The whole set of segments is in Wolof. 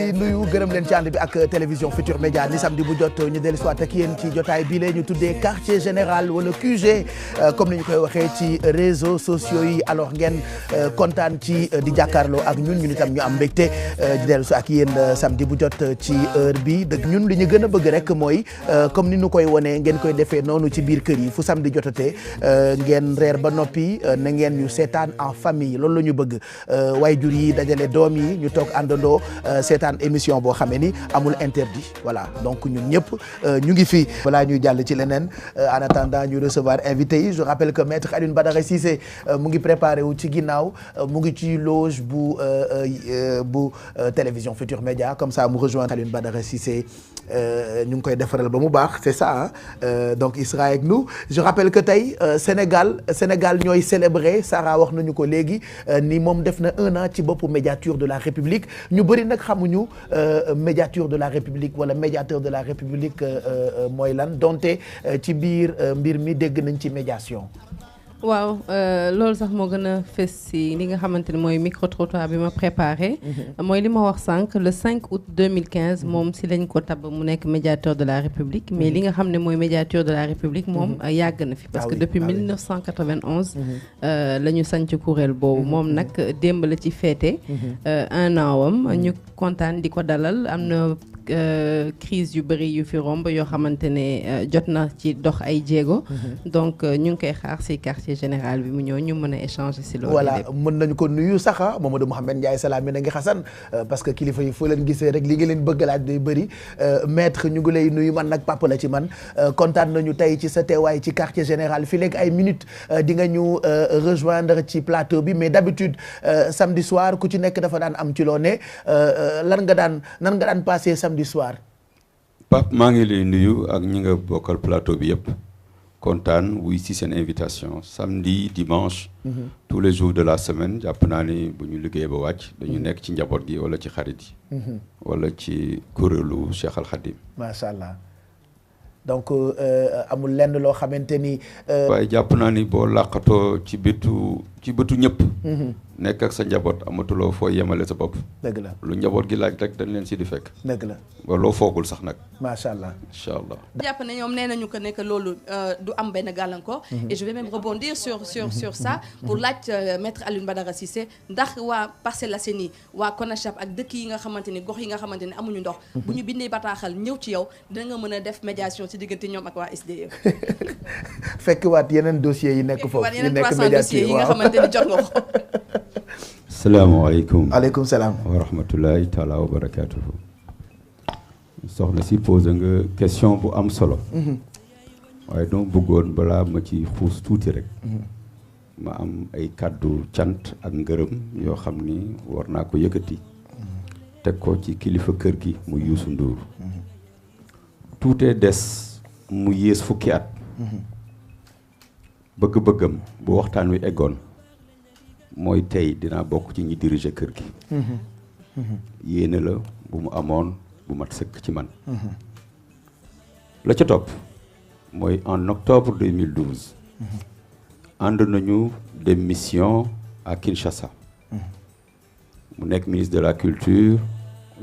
di nuyu gërëm leen ci ànd bi ak télévision Futur Média ni samedi bu jot ñu dellu soit ak yéen ci jotaay bii la ñu tuddee quartier général wala QG comme ni ñu koy waxee ci réseaux sociaux yi alors ngeen kontaan ci di jàkkaarloo ak ñun itam ñu am mbégte di dellu si ak yéen samedi bu jot ci heure bi dëgg ñun li ñu gën a bëgg rek mooy comme ni ñu koy wonee ngeen koy defee noonu ci biir kër yi fu samedi jotatee ngeen reer ba noppi na ngeen ñu seetaan en famille loolu la ñu bëgg waajur yi dajale doom yi ñu toog àndandoo seetaan émission boo xamee ni amul interdit voilà donc ñun ñëpp ñu ngi fi balaa ñuy jàll ci leneen en attendant ñu recevoir invité yi je rappelle que maître Alioune Badara Cissé mu ngi préparé wu ci ginnaaw mu ngi ci loge bu télévision Futur Média comme ça mu rejoindre Alioune Badara Cissé ñu ngi koy defaral ba mu baax c'est ça donc il sera avec nous je rappelle que tey Sénégal ñooy célébrer Sarah wax nañu ko léegi ni moom def na 1 an ci boppu médiature de la République ñu bëri nag xamuñu médiature de la République wala médiateur de la République mooy lan donte ci biir mbir mi dégg nañ ci médiation. waaw loolu sax moo gën a fës si li nga xamante ne mooy micro trottoir bi ma préparé. mooy li ma wax sànq le 5 août 2015 moom si lañ ko tabb mu nekk médiateur de la République mais li nga xam ne mooy médiateur de la République moom yàgg na fi. parce que depuis 1991. la ñu sanc kuréel boobu moom nag démb la ci féete. 1 an wam ñu kontaan di ko dalal am na. Crise yu bëri yu fi romb yoo xamante ne jot na ci dox ay jéego. donc ñu ngi koy xaar ci quartier général bi mu ñëw ñu mën a échanger ci loolu. voilà mën nañu ko nuyu sax Mamadou Mouhamed Ndiaye salaam mi na ngi xasan parce que kilifa yi foo leen gisee rek li nga leen bëgg laaj day bëri maître ñu ngi lay nuyu man nag papa la ci man kontaan nañu tey ci sa teewaay ci quartier général fii léegi ay minutes di nga ñu rejoindre ci plateau bi mais d'habitude samedi soir ku ci nekk dafa daan am ci loo ne nan nga daan passé samedi soir. Pape maa ngi lay nuyu ak ñi nga bokkal plateau bi yëpp kontaan wuy si seen invitation samedi dimanche. tous les jours de la semaine jàpp naa ni bu ñu liggéey ba wàcc dañu nekk ci njaboot gi wala ci xarit yi. wala ci kuréelu Cheikh Al Khadim. macha allah donc amul lenn loo xamante ni. waaye jàpp naa ni boo làqatoo ci bëtu ñëpp. nekk ak sa njaboot amatuloo foo yemale sa bopp. dëgg la lu njaboot gi laaj rek dañ leen si di fekk. dëgg la ba loo foogul sax nag. macha allah incha allah. jàpp ne ñoom nee nañu que ne que loolu du am benn gàllankoor. et je vais même rebondir sur ça pour laaj maître Alioune Badara Cissé ndax waa Parcelles Assainies waa Konachap ak dëkk yi nga xamante ni gox yi nga xamante ni amuñu ndox. bu ñu bindee bataaxal ñëw ci yow dina nga mën a def médiation ci diggante ñoom ak waa SDE. fekk waat yeneen dossiers yi nekk foofu. yi nekk médiature yi nga xamante ni jot nga ko. salaamaaleykum. aleykum salaam. wa rahmatulahi taala wa barakaatuhu. soxna si posé nga question bu am solo. waaye dama bëggoon balaa ma ci xuus tuuti rek. ma am ay kàddu cant ak ngërëm yoo xam ni war naa ko yëkkati. teg ko ci kilifa kër gi mu Youssou Ndour. tuutee des mu yées fukki at. bëgg-bëggam bu waxtaan wi eggoon. mooy tey dinaa bokk ci ñi diriger kër gi. yéene la bu mu amoon bu mat sëkk ci man. la ca topp mooy en octobre 2012. ànd nañu des missions à Kinshasa. mu nekk ministre de la culture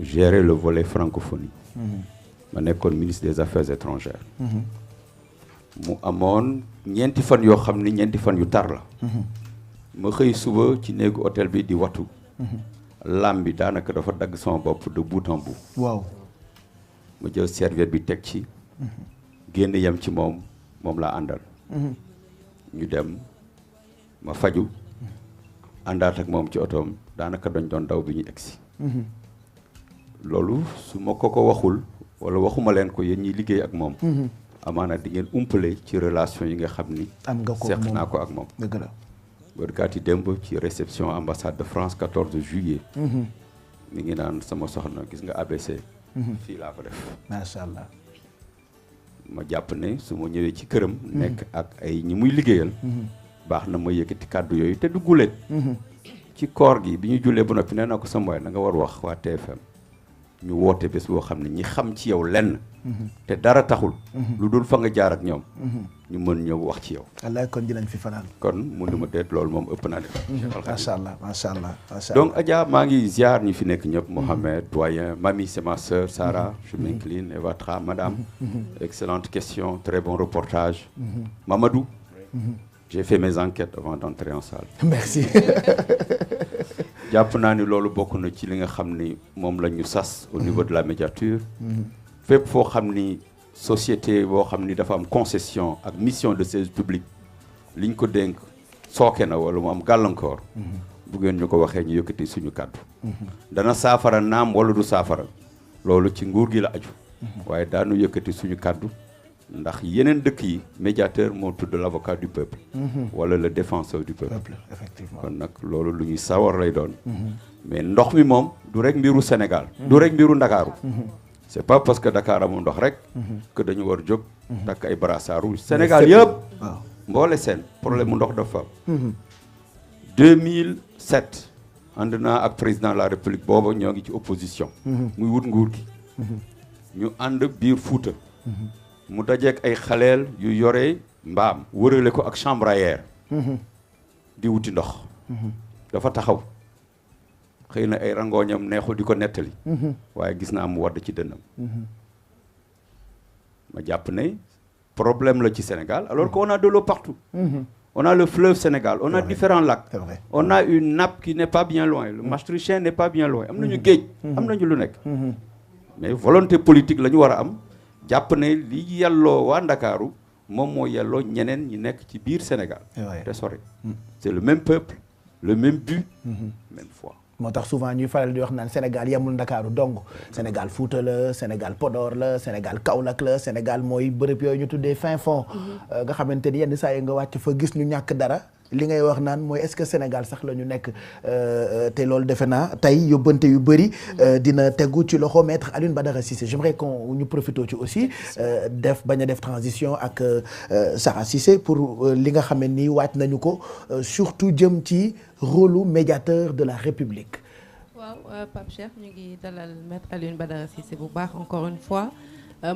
gérer le volet francophonie. ma nekkoon ministre des affaires étrangères. mu amoon ñeenti fan yoo xam ni ñeenti fan yu tar la. ma xëy suba ci néegu hôtel bi di wattu. lam bi daanaka dafa dagg sama bopp de bout en bout. waaw. ma jël serviette bi teg ci. génn yem ci moom laa àndal. ñu dem ma faju àndaat ak moom ci otoom daanaka dañ doon daw bi ñu egsi. loolu su ma ko waxul wala waxuma leen ko yéen ñiy liggéey ak moom. amaana di ngeen umpale ci relation yi nga xam ni. am nga ko seq naa ko ak moom. dëgg la. bërkaat yi démb ci réception ambassade de France 14 juillet. mi ngi naan sama soxna gis nga ABC. fii laa ko def. macha allah. ma jàpp ne su ma ñëwee ci këram. nekk ak ay ñi muy liggéeyal. baax na ma yëkkati kàddu yooyu te du guléet. ci koor gi bi ñu jullee ba noppi nee na ko sama waay na nga war wax waa TFM ñu woote bés boo xam ne ñi xam ci yow lenn te dara taxul lu dul fa nga jaar ak ñoom ñu mën ñëw wax ci yow wallaay kon dinañ fi fanaan kon mënu ma deet loolu moom ëpp naa def macha allah macha allah macha allah donc Adja maa ngi ziar ñi fi nekk ñëpp Mohamed doyen Mami c'est ma sœur Sarah je m'incline Eva Tra madame excellente question très bon reportage Mamadou j'ai fait mes enquêtes avant d'entrer en salle merci jàpp naa ni loolu bokk na ci li nga xam ni moom la ñu sas au niveau de la médiature fépp foo xam ni société boo xam ni dafa am concession ak mission de service public liñ ko dénk sooke na wala mu am gàllankoor bu ngeen ñu ko waxee ñu yëkkati suñu kàddu dana saafara naam wala du saafara loolu ci nguur gi la aju waaye daanu yëkkati suñu kàddu ndax yeneen dëkk yi médiateur moo tudd l'avocat du peuple wala le défenseur du peuple effectivement kon nag loolu lu ñuy sawar lay doon mais ndox mi moom du rek mbiru Sénégal du rek mbiru Ndakaaru c'est pas parce que Dakar amul ndox rek que dañu war jóg takk ay brassard rouge Sénégal yëpp mboole seen problème mu ndox dafa am 2007 ànd naa ak président de la République booba ñoo ngi ci opposition muy wut nguur gi ñu ànd biir Fuuta mu dajeek ay xaleel yu yore mbaam wërale ko ak chambre à air di wuti ndox dafa taxaw xëy na ay rangooñam neexul di ko nettali waaye gis naa mu wadd ci dënnam ma jàpp ne problème la ci Sénégal alors qu'on a de l'eau partout on a le fleuve Sénégal on a différents lacs on a une nappe qui n'est pas bien loin le Maastrichtien n'est pas bien loin am nañu géej am nañu lu nekk mais volonté politique la ñu war a am jàpp ne li yelloo waa Ndakaaru moom moo yelloo ñeneen ñi nekk ci biir Sénégal te sori c'est le même peuple le même but même foi moo tax souvent ñuy faral di wax naan Sénégal yemul Ndakaaru dong Sénégal Fouta la Sénégal Podor la Sénégal Kaolack la Sénégal mooy bërëb yooyu ñu tuddee fin fond nga xamante ni yenn saa yi nga wàcc fa gis ñu ñàkk dara li ngay wax naan mooy est-ce que Sénégal sax la ñu nekk te loolu defe naa tey yóbbante yu bëri dina tegu ci loxo maître Alioune Badara Cissé j'aimerais qu'on ñu profité ci aussi bañ a def transition ak Sarah Cissé pour li nga xam ne nii waaj nañu ko surtout jëm ci rôle médiateur de la République. waaw Pape Cheikh ñu ngi dalal maître Alioune Badara Cissé bu baax encore une fois.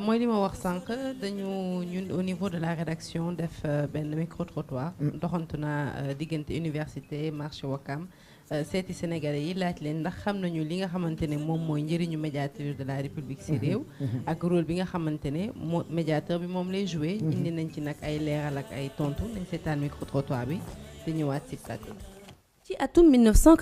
mooy li ma wax sànq ñun au niveau de la rédaction def benn micro-trottoir doxantu naa diggante université marché Ouakam seeti sénégalais yi laaj leen ndax xam nañu li nga xamante ne moom mooy njëriñu médiateur de la République ci réew ak rôle bi nga xamante ne moo médiateur bi moom lay joué indi nañ ci nag ay leeral ak ay tontu nañ seetaan micro-trottoir bi te ñëwaat ci plateau. ci atum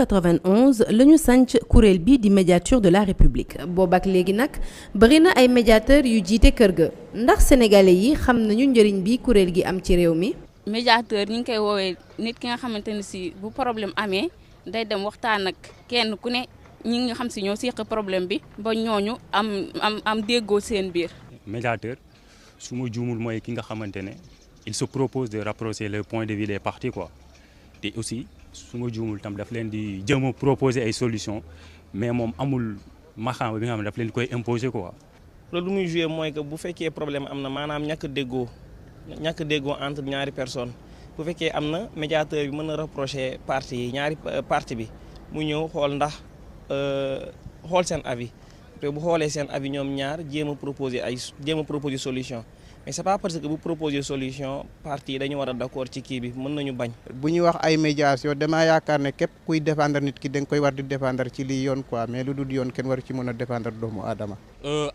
1991 la ñu sanc kuréel bi di médiature de la République boobak léegi nag bari na ay médiateurs yu jiite kër ga ndax sénégalais yi xam nañu njëriñ bi kuréel gi am ci réew mi. médiateur ñu ngi koy woowee nit ki nga xamante ne si bu problème amee day dem waxtaan ak kenn ku ne ñi nga xam si ñoo seq problème bi ba ñooñu am déggoo seen biir. médiateur su ma juumul mooy ki nga xamante ne il se propose de rapprocher le point de vue des parties quoi te aussi. su ma juumul tam daf leen di jëm a proposer ay solutions mais moom amul maxaama bi nga xam ne daf leen koy imposer quoi. loolu muy joué mooy que bu fekkee problème am na maanaam ñàkk déggoo entre ñaari personnes bu fekkee am na médiateur bi mën na rapprocher parti yi ñaari parti bi mu ñëw xool ndax xool seen avis te bu xoolee seen avis ñoom ñaar jéem a proposer solution. mais c'est pas parce que bu proposer solution parti yi dañu war a d'accord ci kii bi mën nañu bañ. bu ñuy wax ay médiation damaa yaakaar ne képp kuy défendre nit ki da nga koy war di défendre ci lii yoon quoi mais lu dul yoon kenn waru ci mën a défendre doomu aadama.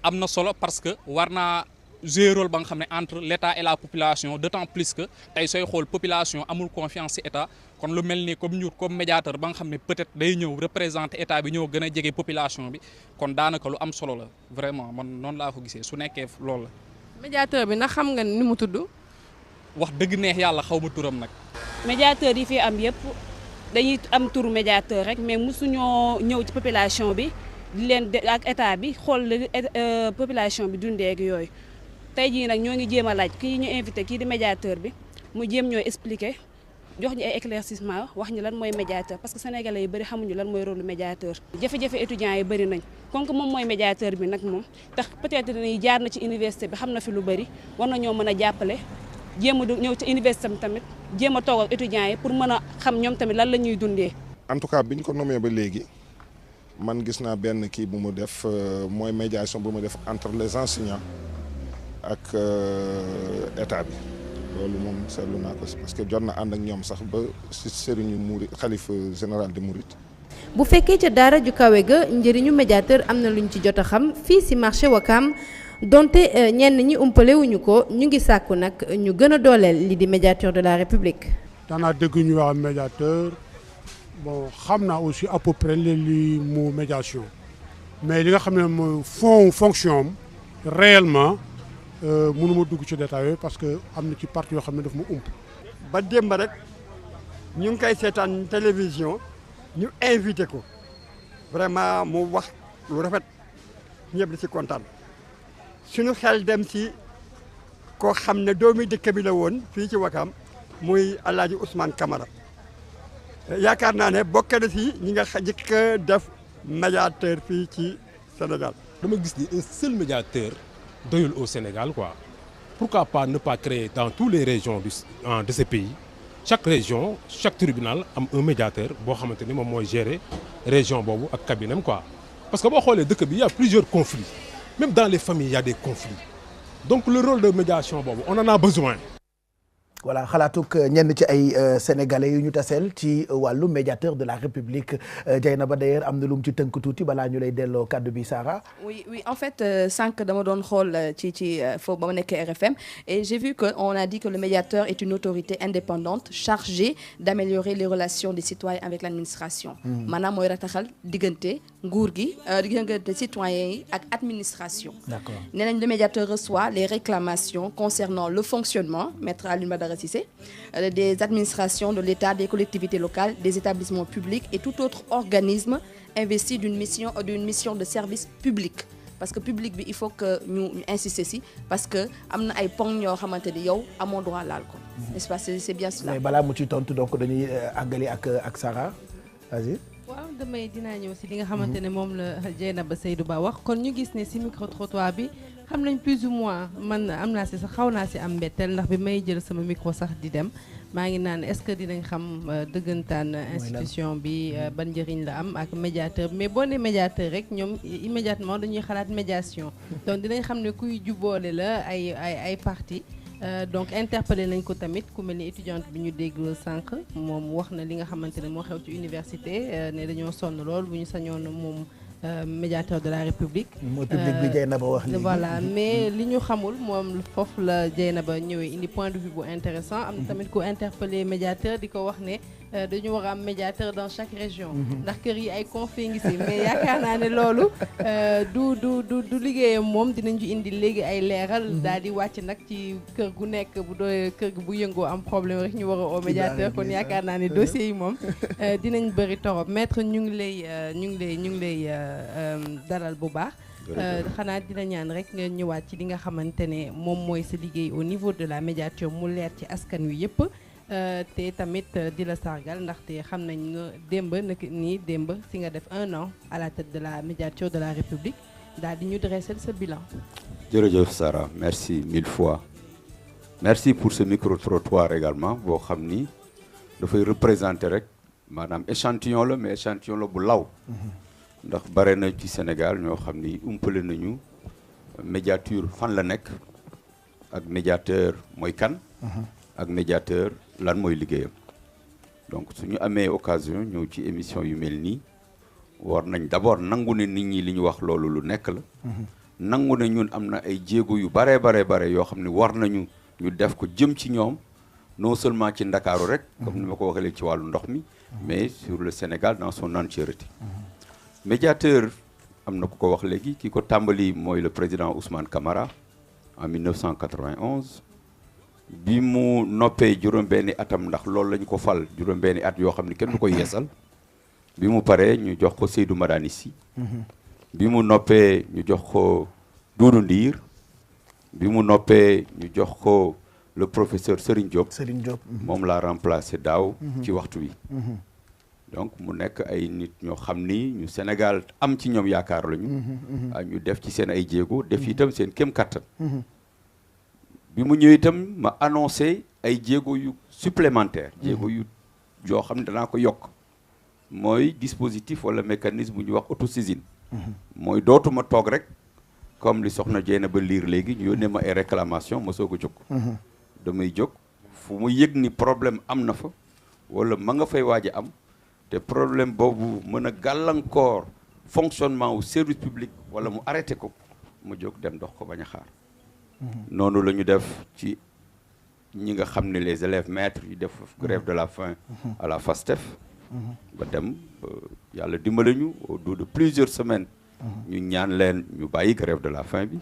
am na solo parce que war naa jouer rôle ba nga xam ne entre l'État et la population d'autant plus que tey sooy xool population amul confiance ci État kon lu mel ni comme ñun comme médiateur ba nga xam ne peut-être day ñëw représenter État bi ñëw gën a jege population bi kon daanaka lu am solo la vraiment man noonu laa ko gisee su nekkee loolu la. médiateur bi ndax xam nga ni mu tudd. wax dëgg neex yàlla xaw ma turam nag. médiateur yi fi am yëpp dañuy am turu médiateur rek mais mosuñoo ñëw ci population bi di leen ak état bi xool population bi dundee ak yooyu tey jii nag ñoo ngi jéem a laaj kii ñu invité kii di médiateur bi mu jéem ñoo expliquer jox ñu ay éclaircissement wax ñu lan mooy médiateur parce que sénégalais yu bëri xamuñu lan mooy rôle médiateur. jafe-jafe étudiants yi bëri nañ comme que moom mooy médiateur bi nag moom tax peut-être ni jaar na ci université bi xam na fi lu bëri war na ñoo mën a jàppale jéem a ñëw ci université bi tamit jéem a toog ak étudiants yi pour mën a xam ñoom tamit lan la ñuy dundee. en tout cas bi ñu ko nommé ba léegi man gis naa benn kii bu mu def mooy médiation bu mu def entre les enseignants ak état bi loolu moom seetlu naa ko parce que jot na ànd ak ñoom sax ba si sëriñu Mouride xalifa général de Mouride. bu fekkee ca daara ju kawe ga njëriñu médiateur am na luñ ci jot a xam fii si marché Ouakam donte ñenn ñi umpale wuñu ko ñu ngi sàkku nag ñu gën a dooleel li di médiateur de la République. daanaa dégg ñu wax médiateur bon xam naa aussi à peu près li mu médiation mais li nga xam ne mooy fonction am réellement mënuma dugg ci détail yooyu parce que am na ci partie yoo xam ne daf ma ump. ba démb rek ñu ngi koy seetaan télévision ñu invité ko vraiment mu wax lu rafet ñëpp di ci kontaan suñu xel dem ci koo xam ne doomi dëkk bi la woon fii ci Ouakam muy El Hadj Ousmane Camara yaakaar naa ne bokk na ci ñi nga jëkk a def médiateur fii ci Sénégal. dama gis ni un seul médiateur doyul au Sénégal quoi pourquoi pas ne pas créer dans toutes les régions de ce pays chaque région chaque tribunal am un médiateur boo xamante ni moom mooy gérer région boobu ak cabinet quoi parce que boo xoolee dëkk bi y a plusieurs conflits même dans les familles il y a des conflits donc le rôle de médiation boobu on en a besoin. voilà xalaatuk ñenn ci ay sénégalais yu ñu taseel ci wàllu médiateur de la République Dieynaba d'ailleurs am na lu mu ci tënk tuuti balaa ñu lay delloo kaddu bi Sarah. oui en fait sànq dama doon xool ci foofu ba ma nekkee RFM et j'ai vu que on a dit que le médiateur est une autorité indépendante chargée d'améliorer les relations des citoyens avec l'administration. maanaam mooy rataxal diggante nguur gi diggante citoyens yi ak administration. d'accord nee nañ le médiateur reçoit les réclamations concernant le fonctionnement maître Alioune Badara Cissé des administrations de l'État, des collectivités locales, des établissements publics et tout autre organisme investi d'une mission de service public. Parce que public bi il faut que ñu insister si parce que am na ay poñ yoo xamante ni yow amoo droit laal ko. n'est-ce pas c'est bien cela. mais balaa mu ci tontu donc dañuy àggali ak Sarah vas-y. waaw dinaa ñëw si li nga xamante ne moom la Dieynaba Seydou Ba wax kon ñu gis ne si micro trottoir bi xam nañ plus ou moins man am naa si sax xaw naa si am mbetteel ndax bi may jël sama micro sax di dem maa ngi naan est-ce que dinañ xam dëggantaan institution bi ban njëriñ la am ak médiateur mais boo ne médiateur rek ñoom immédiatement dañuy xalaat médiation donc dinañ xam ne kuy jubboole la ay parti donc interpellé nañ ko tamit ku mel ni étudiante bi ñu dégg sànq moom wax na li nga xamante ne moo xew ci université ne dañoo sonn lool bu ñu sañoon moom médiateur de la République. mooy public bi Dieynaba wax léegi. voilà mais li ñu xamul moom foofu la Dieynaba ñëwee indi point de vue bu intéressant am na tamit ku interpellé médiateur di ko wax ne dañu war a am médiateur dans chaque région. ndax kër yi ay conflits ngi si mais yaakaar naa ne loolu du liggéeyam moom dinañ ci indi léegi ay leeral. daal di wàcc nag ci kër gu nekk bu doy kër gu bu yëngoo am problème rek ñu war a au médiateur kon yaakaar naa ne dossiers yi moom dinañ bëri torop maître ñu ngi lay dalal bu baax xanaa dina ñaan rek nga ñëwaat ci li nga xamante ne moom mooy sa liggéey au niveau de la médiature mu leer ci askan wi yëpp te tamit di la sargal ndaxte xam nañ nga démb si nga def 1 an à la tête de la médiature de la République daal di ñu dresser ce bilan. jërëjëf Sarah merci 1000 fois merci pour ce micro-trottoir également boo xam ni dafay représenter rek maanaam échantillon la mais échantillon la bu law. ndax bare na ci Sénégal ñoo xam ni umpale nañu médiature fan la nekk ak médiateur mooy kan. ak médiateur lan mooy liggéeyam. donc suñu amee occasion ñëw ci émission yu mel nii war nañ d'abord nangu ne nit ñi li ñu wax loolu lu nekk la. nangu ne ñun am na ay jéego yu bare yoo xam ne war nañu ñu def ko jëm ci ñoom non seulement ci Ndakaaru rek. comme ni ma ko waxee léegi ci wàllu ndox mi. mais sur le Sénégal dans son entièreté. médiateur am na ku ko wax léegi ki ko tàmbali mooy le président Ousmane Camara en 1991 bi mu noppee juróom-benni atam ndax loolu lañu ko fal juróom-benni at yoo xam ne kenn du ko yeesal bi mu paree ñu jox ko Seydou Madani Sy bi mu noppee ñu jox ko Doudou Ndir bi mu noppee ñu jox ko le professeur Serigne Diop moom laa remplacé daaw ci waxtu wi donc mu nekk ay nit ñoo xam ni ñu Sénégal am ci ñoom yaakaar lañu. ñu def ci seen ay jéego def itam seen kéem kattan. bi mu ñëwee itam ma annoncé ay jéego yu supplémentaire jéego yu yoo xam ne danaa ko yokk mooy dispositif wala mécanisme bu ñuy wax autosaisine. mooy dootuma toog rek comme li soxna Dieyna ba liir léegi ñu yónnee ma ay réclamation ma soog a jóg. damay jóg fu mu yëg ni problème am na fa wala ma nga fay waaj a am te problème boobu mën a gàllankoor fonctionnement wu service public wala mu arrêté ko mu jóg dem dox ko bañ a xaar. noonu la ñu def ci ñi nga xam ne les élèves maîtres yi def grève de la faim à la FASTEF. ba dem yàlla dimbale ñu au bout de plusieurs semaines. ñu ñaan leen ñu bàyyi grève de la faim bi.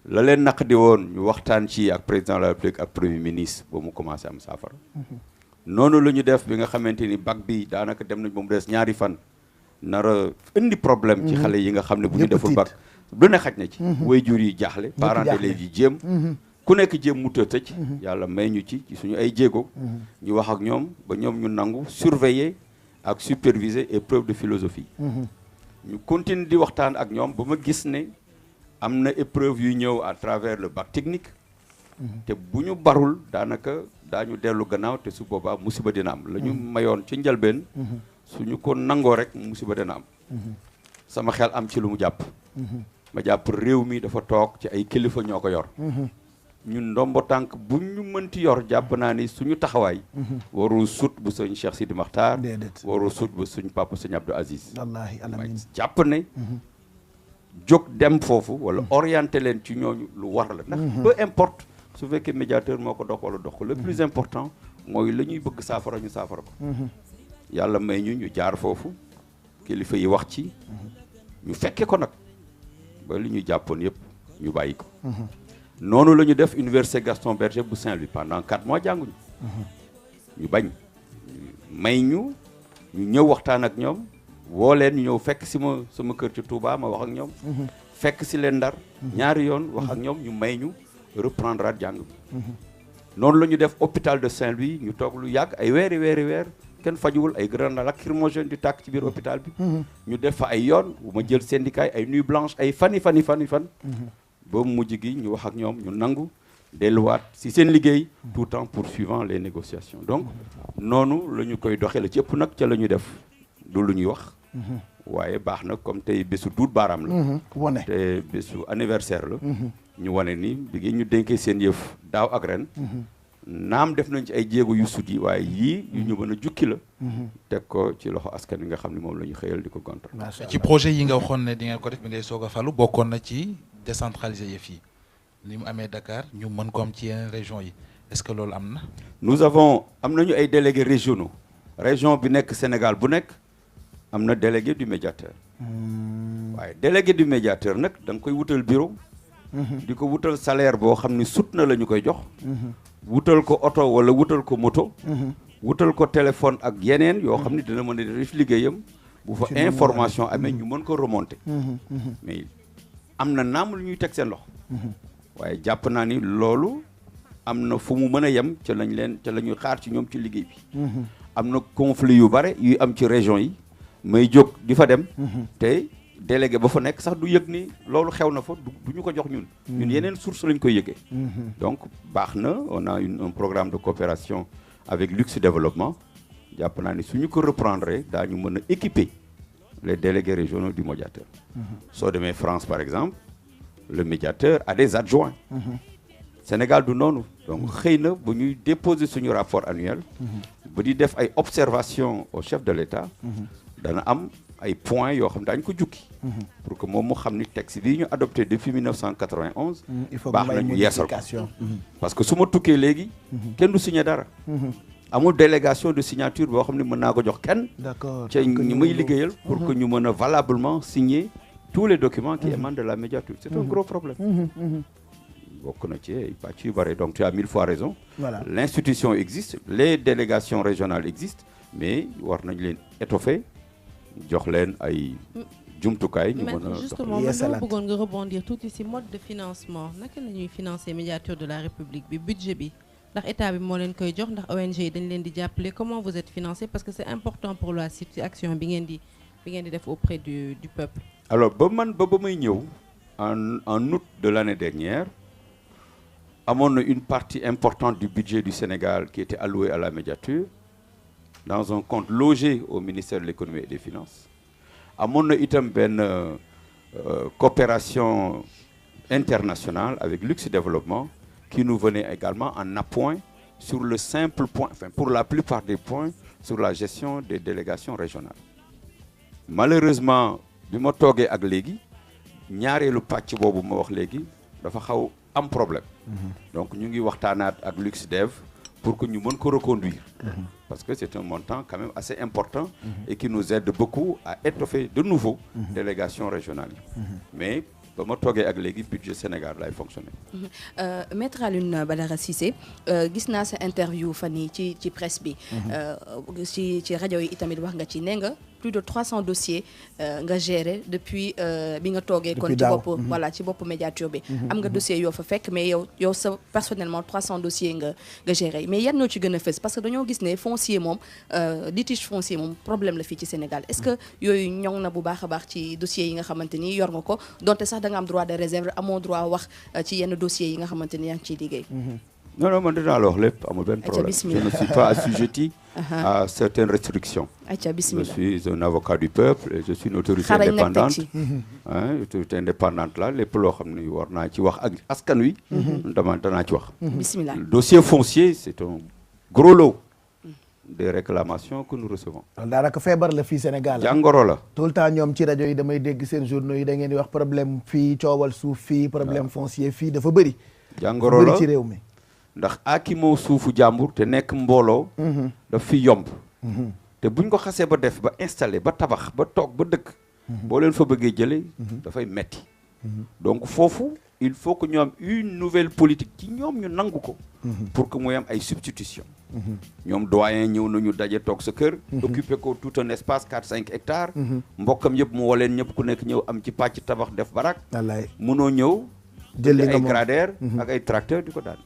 la leen naqdi woon ñu waxtaan ci ak président de la République ak premier ministre ba mu commencé am saafara. noonu la ñu def bi nga xamante ni bac bi daanaka dem nañ ba mu des ñaari fan. nar a indi problème ci xale yi nga xam ne bu ñu deful bac lu ne xaj na ci. waajur yi jaaxle parents d'élèves yi jéem. ku nekk jéem mu tëj. yàlla may ñu ci suñu ay jéego. ñu wax ak ñoom ba ñoom ñu nangu surveiller ak superviser épreuve de philosophie. ñu continue di waxtaan ak ñoom ba ma gis ne am na épreuve yu ñëw à travers le bac technique. te bu ñu barul daanaka daañu dellu gannaaw te su boobaa musiba dina am. la ñu mayoon ci njëlbeen. suñu ko nangoo rek musiba dina am. sama xel am ci lu mu jàpp. ma jàpp réew mi dafa toog ci ay kilifa ñoo ko yor. ñun ndombo tànk bu ñu mënti yor jàpp naa ni suñu taxawaay. warul sut bu sëñ Cheikh Sidi Makhtar. warul sut bu suñ papa sëñ Abdou Aziz. wallaahi amiin jàpp ne. jóg dem foofu wala orienté leen ci ñooñu lu war la. ndax peu importe su fekkee médiateur moo ko dox wala dox ko le plus important mooy la ñuy bëgg saafara ñu saafara ko. yàlla may ñu jaar foofu kilifa yi wax ci. ñu fekke ko nag ba li ñu jàppoon yëpp ñu bàyyi ko. noonu la ñu def université Gaston Berger bu Saint-Louis pendant 4 mois jànguñu. ñu bañ may ñu ñëw waxtaan ak ñoom woo leen ñu ñëw fekk si ma sama kër ci Touba ma wax ak ñoom. fekk si leen Ndar. ñaari yoon wax ak ñoom ñu may ñu reprendre at jàng bi. noonu la ñu def hôpital de Saint-Louis ñu toog lu yàgg ay weeri weer kenn fajuwul ay grenades lacrymogènes di tàkk ci biir hôpital bi. ñu def fa ay yoon bu ma jël syndicat ay nuit blanche ay fan. ba mujj gi ñu wax ak ñoom ñu nangu delluwaat si seen liggéey tout en poursuivant les négociations donc noonu la ñu koy doxee la ci ëpp nag ca la ñu def du lu ñuy wax. waaye baax na comme tey bésu duut baaraam la. wane te bésu anniversaire la. ñu wane ni bi ngeen ñu dénkee seen yëf daaw ak ren. naam def nañ ci ay jéego yu sut yi waaye yii yu ñu mën a jukki la. teg ko ci loxo askan wi nga xam ne moom la ñu xëyal di ko gontal. ci projet yi nga waxoon ne di ngeen ko def bi ngay soog a falu bokkoon na ci décentraliser yëf yi ni mu amee Dakar ñu mën ko am ci yeneen régions yi est-ce que loolu am na. am nañu ay délégués régionaux région bi nekk Sénégal bu nekk am na délégué du médiateur. waaye délégué du médiateur nag da nga koy wutal bureau. di ko wutal salaire boo xam ni sut na la ñu koy jox. wutal ko oto wala wutal ko moto. wutal ko téléphone ak yeneen yoo xam ni dina mën a def liggéeyam. bu fa information amee ñu mën ko remonter. mais am na naam lu ñuy teg seen loxo. waaye jàpp naa ni loolu am na fu mu mën a yem ca la ñuy xaar ci ñoom ci liggéey bi. am na conflit yu bare yuy am ci région yi may jóg di fa dem. te délégué ba fa nekk sax du yëg ni loolu xew na fa du ñu ko jox ñun. ñun yeneen source lañ koy yëgee. donc baax na on a un programme de coopération avec Luxe Développement jàpp naa ni suñu ko reprendre daañu mën a équiper les délégués régionaux du médiateur. soo demee France par exemple le médiateur a des adjoints. Sénégal du noonu donc xëy na bu ñuy déposer suñu rapport annuel. ba di def ay observations au chef de l'État. dana am ay points yoo xam ne daañu ko jukki. pour que moom mu xam ni texte bii ñu adopté depuis 1991. il faut baax na ñu yeesal ko parce que su ma tukkee léegi. kenn du signé dara. amul délégation de signature boo xam ne mën naa ko jox kenn. d'accord ci ñi may liggéeyal. pour que ñu mën a valablement signer tous les documents qui émanent de la médiature. c'est un gros problème. bokk na ci ay pàcc yu bare donc tu as 1000 fois raison. Voilà. L'institution existe les délégations régionales existent mais war nañ leen étoffer jox leen ay jumtukaay. ñu mën a justement man dama bëggoon nga rebondir tuuti ci mode de financement naka la ñuy financer médiateur de la République bi budget bi ndax état bi moo leen koy jox ndax ONG yi dañ leen di jàppale comment vous êtes financé parce que c'est important pour la situation bi ngeen di def auprès du peuple. alors ba may ñëw en août de l'année dernière. amoon na une partie importante du budget du Sénégal qui était allouée à la médiature dans un compte logé au ministère de l'économie et des finances amoon na itam benn coopération internationale avec Luxe Développement qui nous venait également en appoint sur le simple point, enfin pour la plupart des points, sur la gestion des délégations régionales. Malheureusement bi ma toogee ak léegi ñaareelu pàcc boobu ma wax léegi dafa xaw am problème. Donc ñu ngi waxtaanaat ak Luxe Dev pour que ñu mën ko reconduire. Parce que c'est un montant quand même assez important et qui nous aide beaucoup à étoffer de nouveau délégations régionales. Mais ba ma toogee ak léegi budget Sénégal lay fonctionner. Maître Alioune Badara Cissé gis naa sa interview fan yi ci presse bi. ci rajo yi itamit wax nga ci nee nga plus de 300 dossiers nga géré depuis bi nga toogee kon ci bopp voilà ci bopp médiature bi. am nga dossier yoo fa fekk mais yow sa personnellement 300 dossiers nga géré mais yan ñoo ci gën a fës parce que dañoo gis ne foncier moom litige foncier moom problème la fii ci Sénégal est-ce que yooyu ñoŋ na bu baax a baax ci dossiers yi nga xamante ni yor nga ko donte sax da nga am droit de réserve amoo droit wax ci yenn dossiers yi nga xamante ni yaa ngi ciy liggéey. Non, man dinaa la wax lépp amul benn problème. Je ne suis pas assujetti à certaines restrictions. Je suis un avocat du peuple et je suis une autorité indépendante. Autorité indépendante la lépp loo xam ne war naa ci wax ak askan wi. danaa ci wax. Bismillah. Le dossier foncier c'est un gros lot de réclamations que nous recevons. daanaka feebar la fii Sénégal. jàngoro la. tout le temps ñoom ci rajo yi damay dégg seen journaux yi da ngeen di wax problème fii coowal suuf fii problème foncier fii dafa bëri. jàngoro la ci réew mi. ndax aakimoo suufu jàmbur te nekk mbooloo. daf fi yomb. te buñ ko xasee ba def ba installé ba tabax ba toog ba dëkk. boo leen fa bëggee jëlee. dafay metti donc foofu il faut que ñu am une nouvelle politique ci ñoom ñu nangu ko. pour que muy am ay substitution. ñoom doyen ñëw nañu daje toog sa kër. occupé ko tout un espace 4-5 hectares. mbokkam yëpp mu woo leen ñëpp ku nekk ñëw am ci pàcc tabax def barak. wallaay mënoo ñëw. jël ay gradaire ak ay tracteur di ko daan.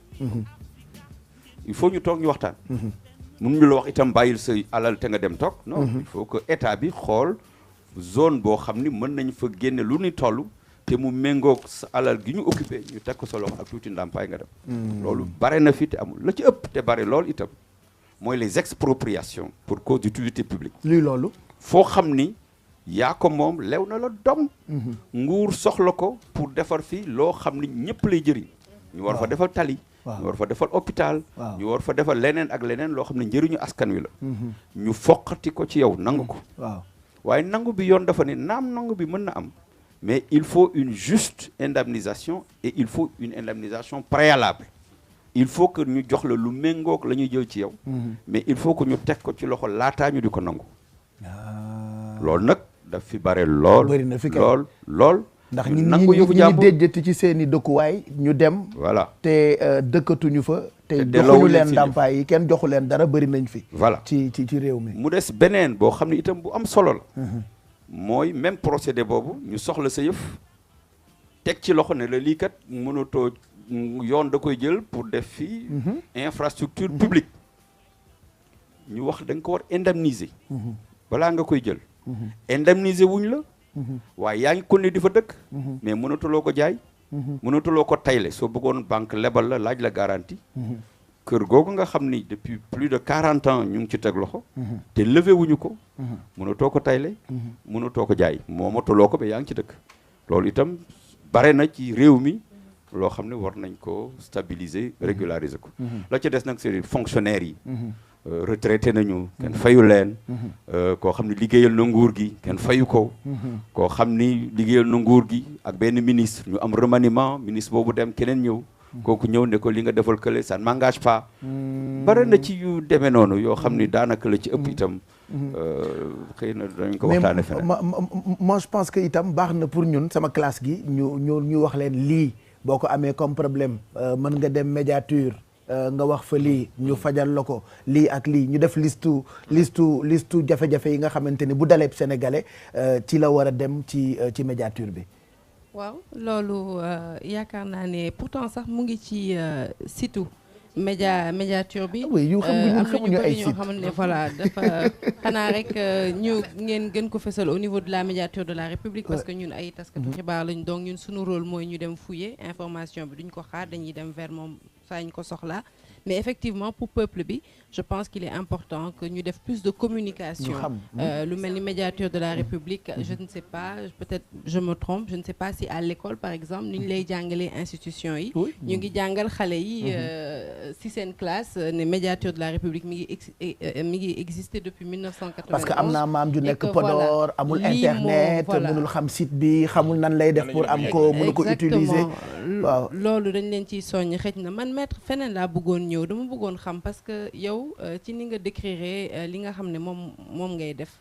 il faut ñu toog ñu waxtaan. mënuñu la wax itam bàyyil sa alal te nga dem toog. non il faut que état bi xool zone boo xam ni mën nañ fa génne lu ni toll te mu méngoog sa alal gi ñu occupé ñu teg ko sa loxo ak tuuti ndàmpaay nga dem. loolu bare na fi te amul la ci ëpp te bare lool itam mooy les expropriations pour cause d'utilité publique. luy loolu. foo xam ni yaa ko moom lew na la dom. nguur soxla ko pour defar fi loo xam ni ñëpp lay jëriñ. ñu war fa defal tali. ñu war fa defal hôpital. ñu war fa defal leneen ak leneen loo xam ne njëriñu askan wi la. ñu foqati ko ci yow nangu ko. waaye nangu bi yoon dafa ne naam nangu bi mën na am mais il faut une juste indemnisation et il faut une indemnisation préalable. il faut que ñu jox la lu méngoog la ñuy jël ci yow. mais il faut que ñu teg ko ci loxo laataa ñu di ko nangu. loolu nag daf fi bare lool. bëri na fi lool. ndax ñi déjjati ci seen i dëkkuwaay ñu dem. voilà te dëkkatuñu fa. te joxuñu leen ndàmpaay yi kenn joxu leen dara bëri nañ fi. voilà ci réew mi. mu des beneen boo xam ne itam bu am solo la. mooy même procédé boobu ñu soxla sa yëf teg ci loxo ne la lii kat mënatoo yoon da koy jël pour def fii. infrastructure publique. ñu wax da nga ko war indemniser. balaa nga koy jël. indemniser wuñ la. waaye yaa ngi kon ne di fa dëkk. mais mënatuloo ko jaay. mënatuloo ko tayle soo bëggoon banque lebal la laaj la garantie. kër googu nga xam ni depuis plus de 40 ans ñu ngi ci teg loxo. te levé wuñu ko. mënatoo ko tayle. mënatoo ko jaay moomatuloo ko ba yaa ngi ci dëkk. loolu itam bare na ci réew mi loo xam ne war nañ ko stabiliser régulariser ko. la ci des nag c'est fonctionnaires yi. retraité nañu kenn fayu leen. koo xam ne liggéeyal na nguur gi kenn fayu ko. koo xam ni liggéeyal na nguur gi ak benn ministre ñu am remaniement ministre boobu dem keneen ñëw. kooku ñëw ne ko li nga defal kële ça ne m'engage pas. bare na ci yu demee noonu yoo xam ni daanaka la ci ëpp itam. xëy na dañ ko waxtaane feneen. moi je pense que itam baax na pour ñun sama classe gi ñu wax leen lii boo ko amee comme problème mën nga dem médiature. nga wax fa lii ñu fajal la ko lii ak lii ñu def listu jafe-jafe yi nga xamante ni bu dalee Sénégalais ci la war a dem ci médiature bi. waaw loolu yaakaar naa ne pourtant sax mu ngi ci site médiature bi. oui yu xamuñu ay site ñoo xamante ne voilà dafa xanaa rek ñu ngeen gën ko fesal au niveau de la médiature de la République. parce que ñun ay taskatu xibaar lañ donc ñun suñu rôle mooy ñu dem fouiller information bi duñ ko xaar dañuy dem vers moom saa ñu ko soxla mais effectivement pour peuple bi je pense qu'il est important que ñu def plus de communication lu mel ni médiateur de la République je ne sais pas peut-être je me trompe je ne sais pas si à l'école par exemple ni ñu lay jàngalee institution yi ñu ngi jàngal xale yi si seen classe ne médiateur de la République mi ngi existé depuis 1991 parce que am naa maam ju nekk Podor amul internet mënul xam site bi xamul nan lay def pour am ko mënu ko utiliser waaw loolu dañ leen ciy soññ xëj na man maître feneen laa bëggoon ñëw dama bëggoon xam parce que yow ci ni nga décrire li nga xam ne moom ngay def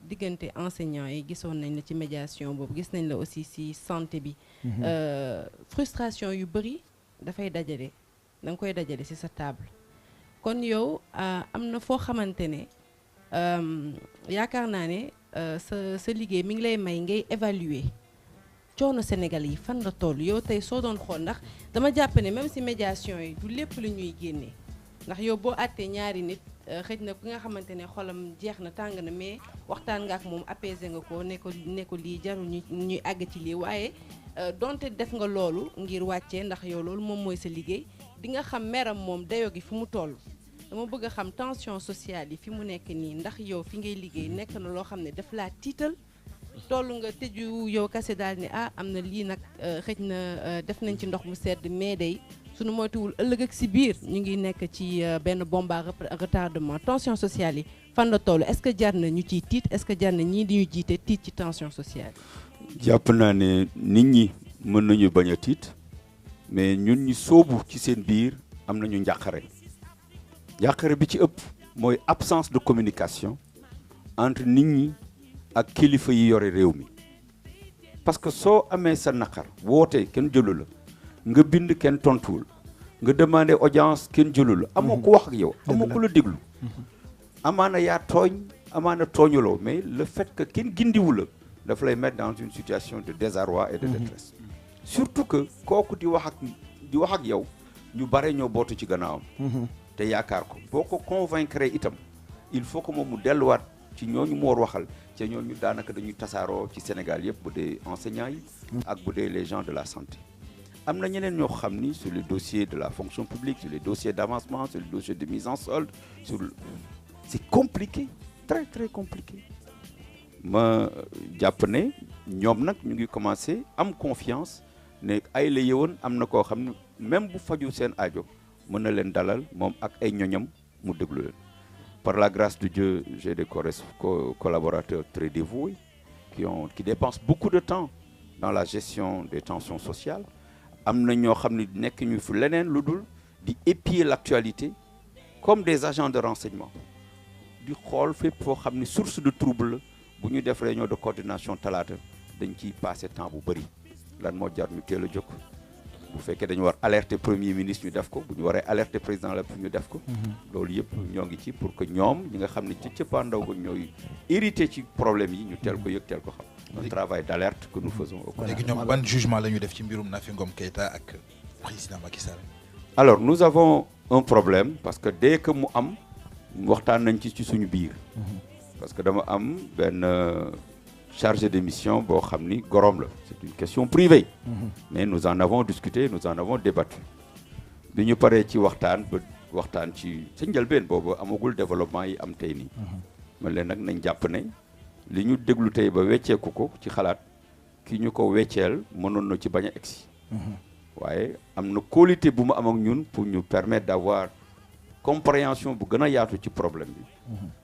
diggante enseignants yi gisoon nañ la ci médiation boobu gis nañ la aussi ci santé bi frustration yu bëri dafay dajale da nga koy dajale ci sa table kon yow am na foo xamante ne yaakaar naa ne sa liggéey mi ngi lay may ngay évaluer coono Sénégal yi fan la toll yow tey soo doon xool ndax dama jàpp ne même ci médiation yi du lépp la ñuy génnee ndax yow boo àttee ñaari nit xëj na ku nga xamante ne xolam jeex na tàng na mais waxtaan nga ak moom apaiser nga ko ne ko lii jarul ñuy àgg ci lii waaye donte def nga loolu ngir wàccee ndax yow loolu moom mooy sa liggéey di nga xam meram moom dayo gi fu mu toll dama bëgg a xam tension sociale yi fi mu nekk nii ndax yow fi ngay liggéey nekk na loo xam ne daf laa tiital toll nga tëju yow kase daal ne am na lii nag xëj na def nañ ci ndox mu sedd mais day suñu moytuwul ëllëg ak si biir ñu ngi nekk ci benn bombe à retardement tension sociale yi fan la toll est-ce que jar na ñu ciy tiit est-ce que jar na ñii di ñu jiite tiit ci tension sociale jàpp naa ne nit ñi mën nañu bañ a tiit mais ñun ñi sóobu ci seen biir am nañu njàqare bi ci ëpp mooy absence de communication entre nit ñi ak kilifa yi yore réew mi parce que soo amee sa naqar woote kenn jëlu la nga bind kenn tontuwul nga demander audience kenn jëlu la amoo ko wax ak yow amoo ko la déglu amaana yaa tooñ amaana tooñuloo mais le fait que kenn gindiwu la dafa lay mettre dans une situation de désarroi et de détresse surtout que kooku di wax ak yow ñu bare ñoo bootu ci gannaawam te yaakaar ko boo ko convaincre itam il faut que moom mu delluwaat ci ñooñu mu war waxal ci ñooñu daanaka dañuy tasaaroo ci Sénégal yëpp bu dee enseignants yi ak bu dee les gens de la santé am na ñeneen ñoo xam ni sur les dossiers de la fonction publique sur les dossiers d'avancement sur les dossiers de mise en solde c'est compliqué très très compliqué ma jàpp ne ñoom nag ñu ngi commencé am confiance ne ay la yëwoon am na koo xam ne même bu faju seen aajo mën na leen dalal moom ak ay ñoñam mu déglu leen par la grâce de Dieu j'ai des collaborateurs très dévoués qui dépensent beaucoup de temps dans la gestion des tensions sociales am na ñoo xam ne nekk ñu fi leneen lu dul di épier l'actualité comme des agents de renseignement di xool fépp foo xam ne source de trouble la bu ñu def réunion de coordination talaata dañ ciy passer temps bu bëri lan moo jar ñu teel a jóg bu fekkee dañu war alerter premier ministre ñu def ko bu ñu waree alerter président la ñu def ko loolu yëpp ñoo ngi ci pour que ñoom ñi nga xam ne ci cëppaandaw ba ñooy hérité ci problème yi ñu teel ko yëg teel ko xam un travail d'alerte que nous faisons au quotidien. léegi ñoom ban jugement la ñu def ci mbirum Nafi Ngom Keïta ak président Macky Sall. alors nous avons un problème parce que dès que mu am waxtaan nañ ci suñu biir parce que dama am benn chargé de mission boo xam ni gorom la c'est une question privée mais nous en avons discuté nous en avons débattu bi ñu paree ci waxtaan ci sa njëlbeen boobu amagul développement yi am tey nii man leen nag nañ jàpp ne li ñu déglu tey ba wecceeku ko ci xalaat ki ñu ko wecceel mënoon na ci bañ a egsi waaye am na qualité bu mu am ak ñun pour ñu permettre d'avoir compréhension bu gën a yaatu ci problème bi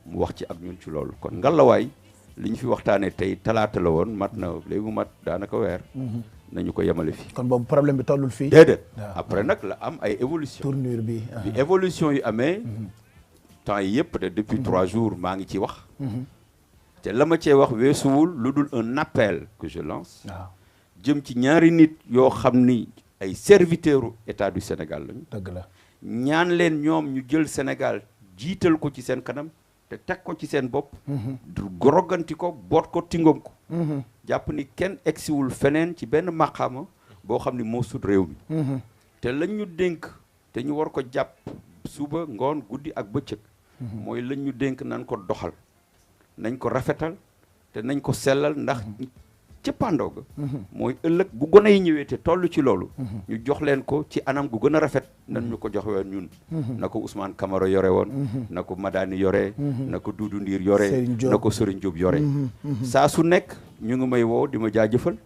mu wax ci ak ñun ci loolu kon ngalawaay li ñu fi waxtaanee tey talaata la woon mat na léegi mu mat daanaka weer nañu ko yemale fii kon boobu problème bi tollul fii déedéet après nag la am ay évolution tournure bi évolution yu amee temps yi yëpp peut-être depuis 3 jours maa ngi ci wax te la ma cee wax weesuwul lu dul un appel que je lance jëm ci ñaari nit yoo xam ni ay serviteurs état du Sénégal lañu dëgg la ñaan leen ñoom ñu jël Sénégal jiital ko ci seen kanam te teg ko ci seen bopp du goroganti ko boot ko tingom ko jàpp ni kenn egsiwul feneen ci benn maqaama boo xam ni moo sut réew mi te lañ ñu dénk te ñu war ko jàpp suba ngoon guddi ak bëccëg mooy lañ ñu dénk nañ ko doxal nañ ko rafetal te nañ ko sellal ndax cëppaandaw ga mooy ëllëg bu gone yi ñëwee te toll ci loolu ñu jox leen ko ci anam gu gën a rafet nan ñu ko joxe woon ñun na ko Ousmane Camara yore woon na ko Madani yore na ko Doudou Ndir yore na ko Serigne Diop yore saa su nekk ñu ngi may woo di ma jaajëfal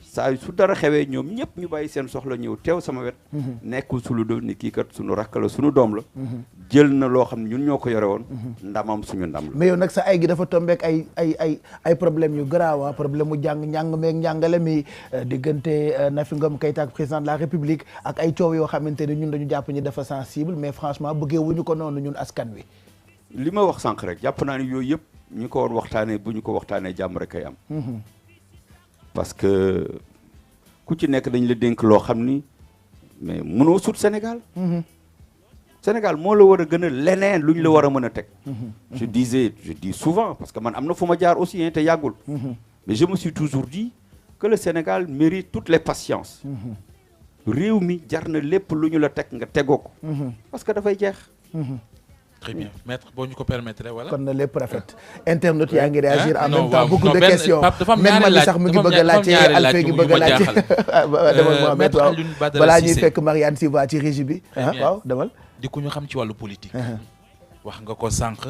saa su dara xewee ñoom ñëpp ñu bàyyi seen soxla ñëw teew sama wet nekkul su lu doon ni kii kat suñu rakk la suñu doom la jël na loo xam ne ñun ñoo ko yore woon ndamam suñu ndam la. mais yow nag sa ay gi dafa tombeek ay problème yu garaaw problème mu njàng meeg njàngale mi diggante Nafi Ngom Keïta ak président de la République ak ay coow yoo xamante ne ñun dañu jàpp ni dafa sensible mais franchement bëggee wuñu ko noonu ñun askan wi. li ma wax sànq rek jàpp naa ni yooyu yëpp ñu ko war waxtaanee bu ñu ko waxtaanee jàmm rek kay am. parce que ku ci nekk dañ la dénk loo xam ni mais mënoo sut Sénégal. Sénégal moo la war a gën a leneen lu ñu la war a mën a teg. je dis souvent parce que man am na fu ma jaar aussi te yàggul. mais je me suis toujours dit que le Sénégal mérite toutes les patiences. réew mi jar na lépp lu ñu la teg nga tegoo ko. parce que dafay jeex. très bien maître boo ñu ko permettre voilà. kon na lépp rafet internaute yaa ngi réagir en même temps beaucoup de questions même man sax mu ngi bëgg a laajte Alpha ngi bëgg a laajte demal Mohamed waaw balaa ñuy fekk Marianne Siva ci régie bi waaw demal di ku ñu xam ci wàllu politique wax nga ko sànq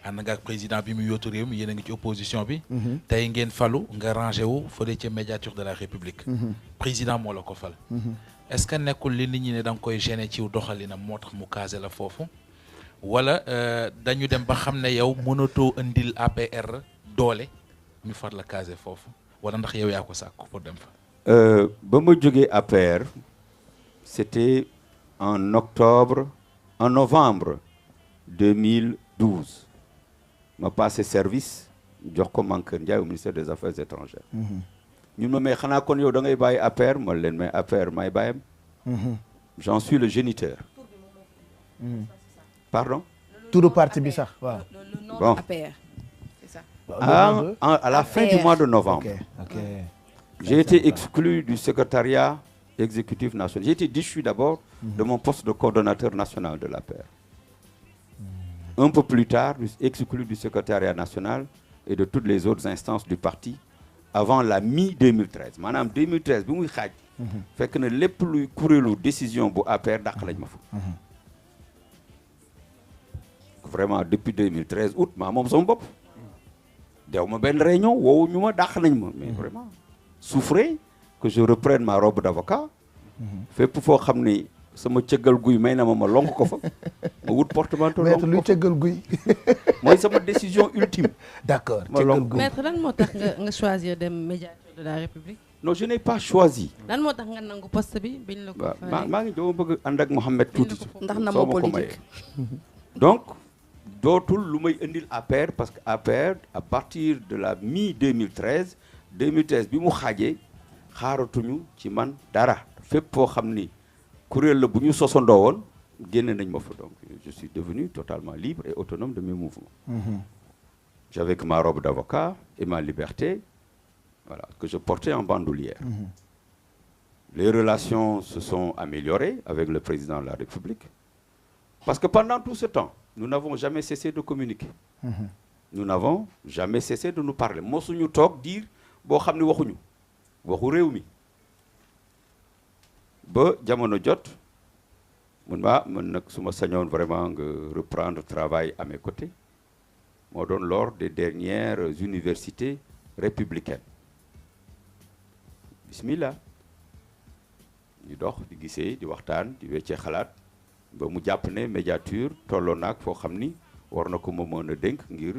ànd nga ak président bi mu yóotu réew mi yéen a ngi ci opposition bi tey ngeen falu nga rangé wu fële ca médiature de la République président moo la ko fal est-ce que nekkul li nit ñi ne da nga koy gêner ci doxalinam moo tax mu casé la foofu wala dañu dem ba xam ne yow mënatoo indil APR doole ñu far la casé foofu wala ndax yow yaa ko sàkku pour dem fa. ba ma jógee APR c'était en novembre 2012 ma passé service jox ko Mankeur Ndiaye au ministère des Affaires étrangères. ñun ma may xanaa kon yow da ngay bàyyi APR ma leen may APR may bàyyam. j'en suis le géniteur. Pardon? Tout parti bi sax waaw. Bon. APR, c'est ça. À la fin du mois de novembre. J'ai été exclu du secrétariat exécutif national. J'ai été déchu d'abord de mon poste de coordonnateur national de l'APR. Un peu plus tard, exclu du secrétariat national et de toutes les autres instances du parti avant la mi-2013. Maanaam 2013 bi muy xaaj. fekk na lépp luy kuréelu décision bu APR dàq lañ ma fa. Vraiment depuis 2013 août maa moom sama bopp dew ma benn réunion woowu ñu ma dàq nañ ma mais vraiment souffrez que je reprenne ma robe d'avocat fépp foo xam ni sama cëggal guy may na ma lonk ko fa ma wut portemanteau lonk ko luy cëggal guy mooy sama décision ultime. D'accord cëggal guy maître lan moo tax nga choisir dem médiateur de la République. non je n'ai pas choisi. lan moo tax nga nangu poste bi biñ la ko falee. maa ngi dama bëgg ànd ak Mohamed tuuti. ndax na moo politique donc dootul lu may indil APR parce que APR à partir de la mi-2013 bi mu xaajee xaaratuñu ci man dara fépp foo xam ni kuréel la bu ñu sosandoo woon génne nañ ma fa donc je suis devenu totalement libre et autonome de mes mouvements. J'avais que ma robe d'avocat et ma liberté voilà que je portais en bandoulière. Les relations se sont améliorées avec le président de la République parce que pendant tout ce temps nous n'avons jamais cessé de communiquer. Nous n'avons jamais cessé de nous parler mosuñu toog diir boo xam ne waxuñu waxu réew mi ba jamono jot man nag su ma sañoon vraiment nga reprendre travail à mes côtés moo doon lors des dernières universités républicaines bismillah ñu dox di gisee di waxtaan di weccee xalaat ba mu jàpp ne médiature tolloo naag foo xam ni war na ko ma mën a dénk ngir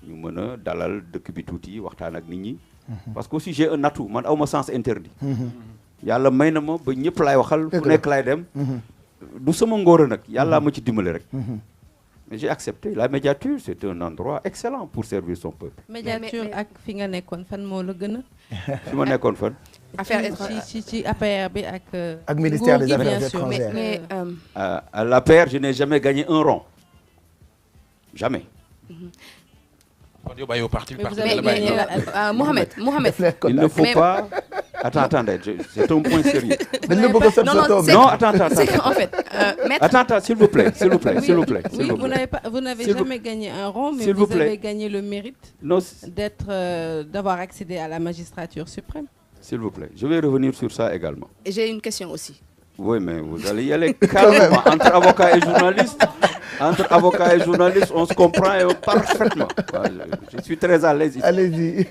ñu mën a dalal dëkk bi tuuti waxtaan ak nit ñi. parce que aussi j'ai un atout man awma sens interdit. yàlla may na ma ba ñëpp laay waxal fu nekk laay dem. du sama ngóora nag yàllaa ma ci dimbali rek. mais j'ai accepté la médiature c'est un endroit excellent pour servir son peuple. médiature ak fi nga nekkoon fan moo la gën a. fi ma nekkoon fan. affaire ci APR bi ak. ak ministère des Affaires étrangères. mais à l'APR je n'ai jamais gagné un rond jamais. Mohamed. Il ne faut pas. Attendez, c'est un point sérieux. Non, attends. En fait, attends, s'il vous plaît. Oui, vous n'avez jamais gagné un rond, mais vous avez gagné le mérite d'avoir accédé à la magistrature suprême. S'il vous plaît, je vais revenir sur ça également. Et j'ai une question aussi. Oui, mais vous allez y aller calmement. Entre avocats et journalistes, on se comprend parfaitement. Je suis très à l'aise ici. Allez-y.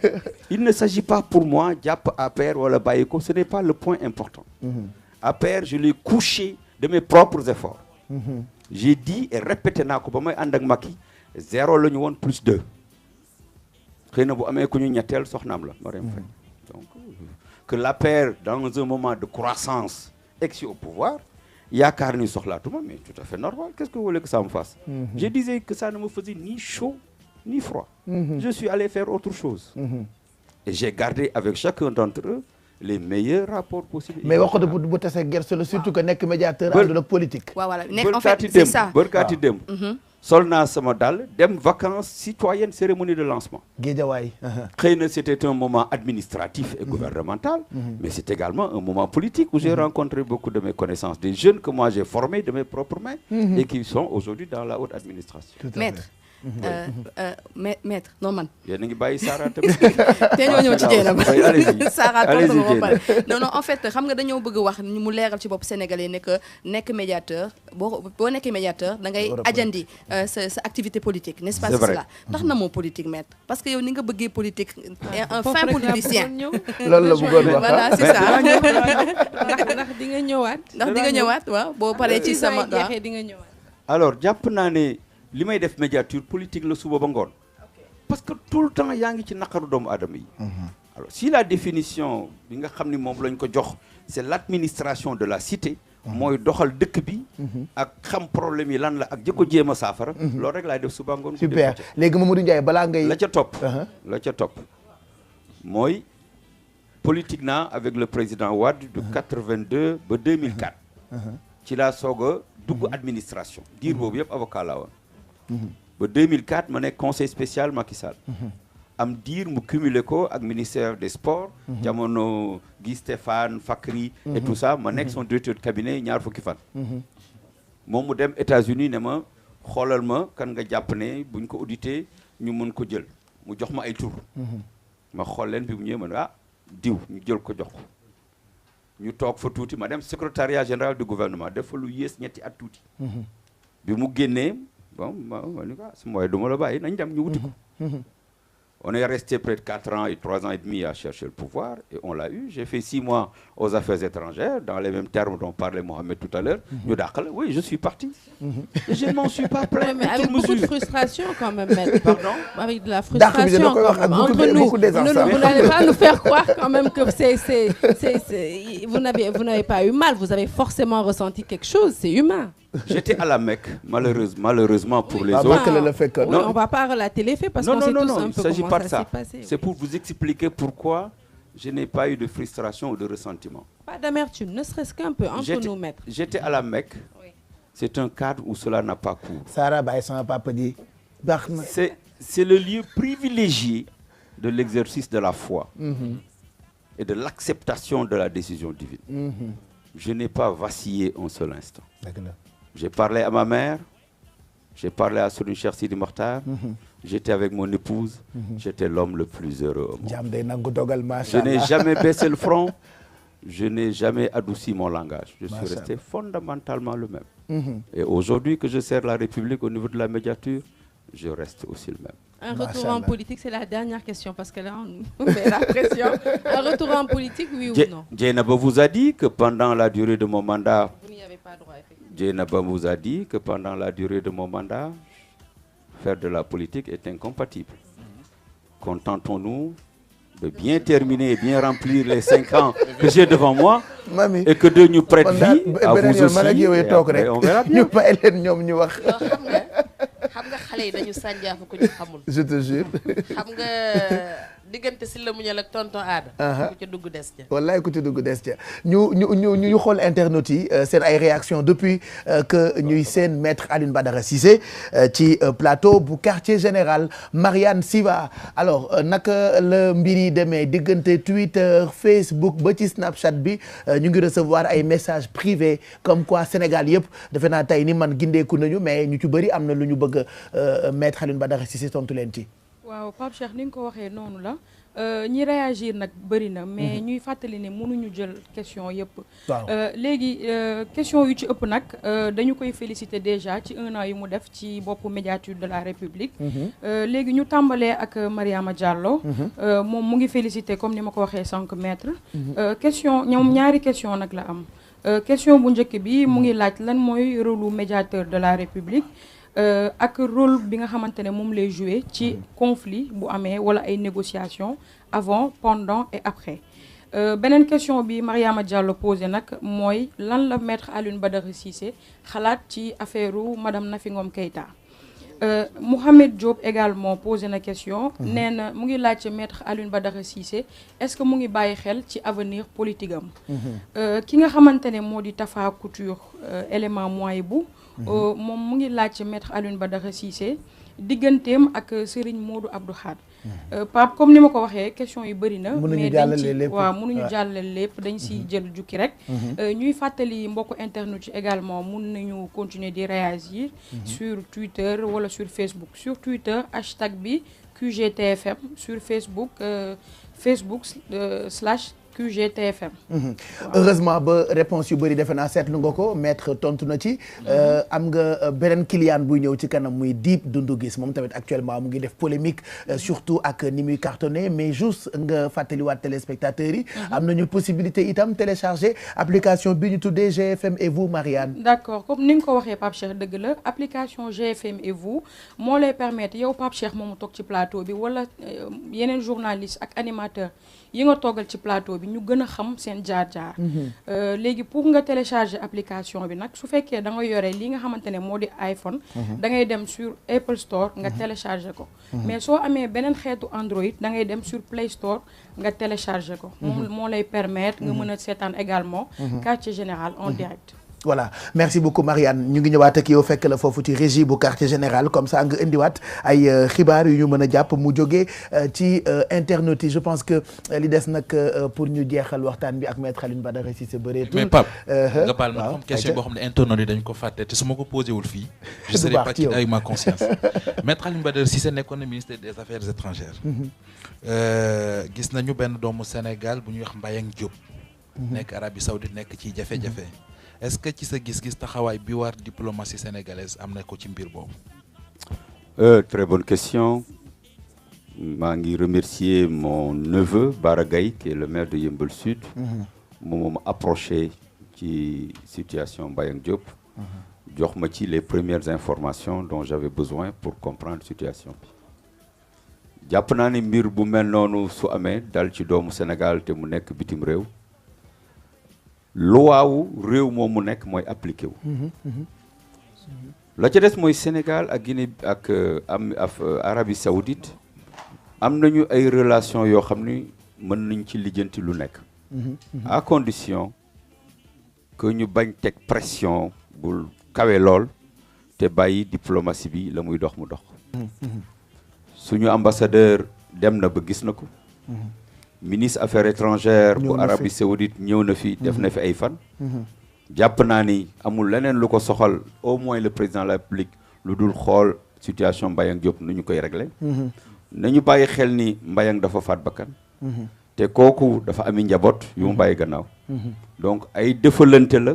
Il ne s'agit pas pour moi, Diap, APR ou le Bayeko, ce n'est pas le point important. APR, je l'ai couché de mes propres efforts. J'ai dit et répété, zéro le nuon plus 2. Donc, que l'APR, dans un moment de croissance, ex au pouvoir, il y a carni sur la touma, mais tout à fait normal. Qu'est-ce que vous voulez que ça me fasse? Je disais que ça ne me faisait ni chaud ni froid. Je suis allé faire autre chose. Et j'ai gardé avec chacun d'entre eux les meilleurs rapports possibles. Mais vous avez surtout que nek médiateur de la politique. Voilà, en fait, c'est ça. Solna Samadal, dem vacances citoyennes, cérémonie de lancement. C'était un moment administratif et gouvernemental, mais c'est également un moment politique où j'ai rencontré beaucoup de mes connaissances, des jeunes que moi j'ai formés de mes propres mains et qui sont aujourd'hui dans la haute administration. Maître. Maître Norman. Non, en fait, xam nga dañoo bëgg wax ñu mu léral ci bop sénégalais ne que nek médiateur bo nekkee médiateur da ngay ajandi sa activité politique, n'est-ce pas cela? Tax na mo politique maître parce que yow ni nga bëggee politique un fin politicien. Loolu la bëggoon wax. Voilà, c'est ça. Ndax di nga ñëwaat waaw bo paré ci sama di nga ñëwaat. Alors, japp naa ne li may def médiature politique le suba ba ngoon parce que tout le temps yaa ngi ci naqaru doomu aadama yi. Alors si la définition bi nga xam ni moom lañ ko jox c'est l'administration de la cité mooy doxal dëkk bi ak xam problème yi lan la ak jëkko jéem a saafara loolu rek laay def suba ngoon. Super léegi Mamadou Ndiaye balaa ngay la ca topp mooy politique naa avec le président Wade de 82 ba 2004 ci laa soog a dugg administration diir boobu yëpp avocat laa woon. En 2004 je suis conseil spécial Macky Sall. am diir mu cumulé ko ak ministère des sports. jamono Guy Stéphane Fakri et tout ça ma nekk son directeur de cabinet ñaar fukki fan. moom mu dem États-Unis ne ma xoolal ma kan nga jàpp ne buñ ko audité ñu mën ko jël mu jox ma ay tur. ma xool leen bi mu ñëwee ma ne ah diw ñu jël ko jox ko. ñu toog fa tuuti ma dem secrétariat général du gouvernement def fa lu yées ñetti at tuuti. bi mu génnee bon ma ni ko su mooy du ma la bàyyi nañ dem ñu wuti ko. On est resté près de 4 ans et 3 ans et demi à chercher le pouvoir et on l'a eu. J'ai fait 6 mois aux affaires étrangères, dans les mêmes termes dont parlait Mohamed tout à l'heure. Oui, je suis parti. Et je ne m'en suis pas plaint. Mais avec beaucoup de frustration quand même, maître. Pardon? Avec de la frustration quand même. Entre nous, vous n'allez pas nous faire croire quand même que vous n'avez pas eu mal. Vous avez forcément ressenti quelque chose. C'est humain. J'étais à la Mecque, malheureusement pour les autres. On ne va pas relater les faits parce qu'on sait tous un peu comment ça s'est passé. C'est pour vous expliquer pourquoi je n'ai pas eu de frustration ou de ressentiment. Pas d'amertume, ne serait-ce qu'un peu entre nous, maître. J'étais à la Mecque. Oui. C'est un cadre où cela n'a pas cours. Sarah Baïsan papa dit. C'est le lieu privilégié de l'exercice de la foi et de l'acceptation de la décision divine. Je n'ai pas vacillé un seul instant. J'ai parlé à ma mère, j'ai parlé à Serigne Cheikh Sidi Mokhtar, j'étais avec mon épouse, j'étais l'homme le plus heureux au monde. Je n'ai jamais baissé le front, je n'ai jamais adouci mon langage. Je suis resté fondamentalement le même. Et aujourd'hui que je sers la République au niveau de la médiature, je reste aussi le même. Un retour en politique, c'est la dernière question parce que là, on met la pression. Un retour en politique, oui ou non? Dieynaba vous a dit que pendant la durée de mon mandat... Vous n'y avez pas droit, effectivement. Dieynaba vous a dit que pendant la durée de mon mandat, faire de la politique est incompatible. Contentons-nous de bien terminer et bien remplir les 5 ans que j'ai devant moi et que Dieu nous prête vie à vous aussi. Et après, on verra bien. xam nga xale yi dañu sànjaafu ko ñu xamul. Je te jure. xam nga diggante Sylla Muñal ak tonton Aada. ku ci dugg des ca. wallaay ku ci dugg des ca ñu xool internautes yi seen ay réactions depuis que ñuy seen maître Alioune Badara Cissé ci plateau bu quartier général. Marianne Siva alors naka la mbir yi demee diggante Twitter Facebook ba ci Snapchat bi ñu ngi recevoir ay messages privés comme quoi Sénégal yëpp defe naa tey ni man gindeeku nañu mais ñu ci bëri am na lu ñu bëgg maître Alioune Badara Cissé tontu leen ci. waaw Pape Cheikh ni nga ko waxee noonu la ñi réagir nag bëri na mais ñuy fàttali ne mënuñu jël question yëpp. léegi question yu ci ëpp nag dañu koy féliciter déjà ci 1 an yu mu def ci boppu médiature de la République. léegi ñu tàmbalee ak Mariama Diallo. moom mu ngi féliciter comme ni ma ko waxee sànq maître. question ñoom ñaari question nag la am question bu njëkk bi mu ngi laaj lan mooy rôle médiateur de la République. ak rôle bi nga xamante ne moom lay jouer ci conflit bu amee wala ay négociations avant pendant et après beneen question bi Mariama Diallo posé nag mooy lan la maître Alioune Badara Cissé xalaat ci affaire madame Nafi Ngom Keïta Mouhamed Diop également posé na question nee na mu ngi laaj maître Alioune Badara Cissé est-ce que mu ngi bàyyi xel ci avenir politique am ki nga xamante ne moo di Tafa Couture élément moyen bu moom mu ngi laaj maître Alioune Badara Cissé digganteem ak Serigne Modou Abdou Khad Pape comme ni ma ko waxee question yu bëri na mais dañ ci mënuñu jàllale lépp dañ si jël jukki rek ñuy fàttali mbokku internet yi également mun nañu continuer di réagir sur Twitter wala sur Facebook sur Twitter hashtag bi QGTFM sur Facebook QGTFM. heureusement ba réponse yu bëri defe naa seetlu nga ko maître tontu na ci. am nga beneen client buy ñëw ci kanam muy Dip Doundou Guiss moom tamit actuellement mu ngi def polémique surtout ak ni muy cartonné mais juste nga fàttaliwaat téléspectateurs yi. am nañu possibilité itam télécharger application bi ñu tuddee GFM et vous Marianne. d'accord comme ni nga ko waxee Pape Cheikh dëgg la application GFM et vous moo lay permettre yow Pape Cheikh moomu toog ci plateau bi wala yeneen journaliste ak animateur yi nga toogal ci plateau bi ñu gën a xam seen jaar-jaar. léegi pour nga télécharger application bi nag su fekkee da nga yore li nga xamante ne moo di iPhone. da ngay dem sur Apple Store nga télécharger ko. mais soo amee beneen xeetu Android da ngay dem sur Play Store nga télécharger ko. moom moo lay permettre nga mën a seetaan également. quartier général en direct. voilà merci beaucoup Marianne ñu ngi ñëwaat ak yow fekk la foofu ci régie bu quartier général comme ça nga indiwaat ay xibaar yu ñu mën a jàpp mu jógee ci internautes yi je pense que li des nag pour ñu jeexal waxtaan bi ak maître Alioune Badara Cissé bëreetul. mais Pape nga baal ma xam question boo xam ne internautes yi dañ ko fàtte te su ma ko posé wul fii. je serai pas quitte avec ma conscience. maître Alioune Badara Cissé nekkoon na ministre des affaires étrangères. gis nañu benn doomu Sénégal bu ñuy wax Mbayang Diop. nekk Arabie Saoudite nekk ci jafe-jafe. est-ce que ci sa gis-gis taxawaay bi war diplomatie sénégalaise am na ko ci mbir boobu. Très bonne question. maa ngi remercier mon neveu Bara Gaye qui est le maire de Yeumbeul Sud. moom ma approché ci situation Mbayang Diop. jox ma ci les premières informations dont j'avais besoin pour comprendre situation bi. jàpp naa ni mbir bu mel noonu su amee dal ci doomu Sénégal te mu nekk bitim réew. luwaawu réew moom mu nekk mooy appliqué wu. la ca des mooy Sénégal ak Guinée ak Arabie Saoudite am nañu ay relations yoo xam ni mën nañ ci lijjanti lu nekk. à condition que ñu bañ teg pression bul kawe lool te bàyyi diplomatie bi la muy dox mu dox. suñu ambassadeur dem na ba gis na ko. ministre affaires étrangères bu Arabie Saoudite ñëw na fi def na fi ay fan. jàpp naa ni amul leneen lu ko soxal au moins le président de la République lu dul xool situation Mbayang Diop nu ñu koy régler. nañu bàyyi xel ni Mbayang dafa faat bakkan. te kooku dafa ami njaboot yu mu bàyyi gannaaw. donc ay defalante la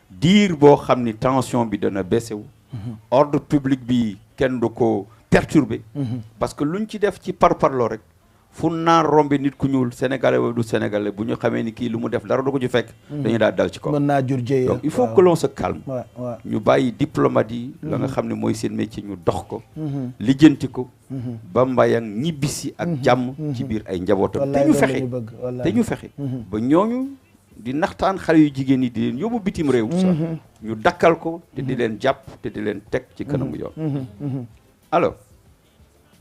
diir boo xam ni tension bi dana baissé wu. ordre public bi kenn du ko perturber. parce que luñ ci def ci parparloo rek. fu naan rombe nit ku ñuul sénégalais wala du sénégalais bu ñu xamee ni kii lu mu def dara du ko ci fekk. dañuy daal dal ci kaw. mën naa jur jéeya donc il faut que l'on se calme. ñu bàyyi diplomate yi. la nga xam ne mooy seen métier ñu dox ko. lijjanti ko. ba Mbayang ñibbisi ak jàmm. ci biir ay njabootam. te ñu fexe ba ñooñu di naxtaan xale yu jigéen ñi di leen yóbbu bitim réew. ñu dakkal ko te di leen jàpp te di leen teg ci kanamu yoon. alors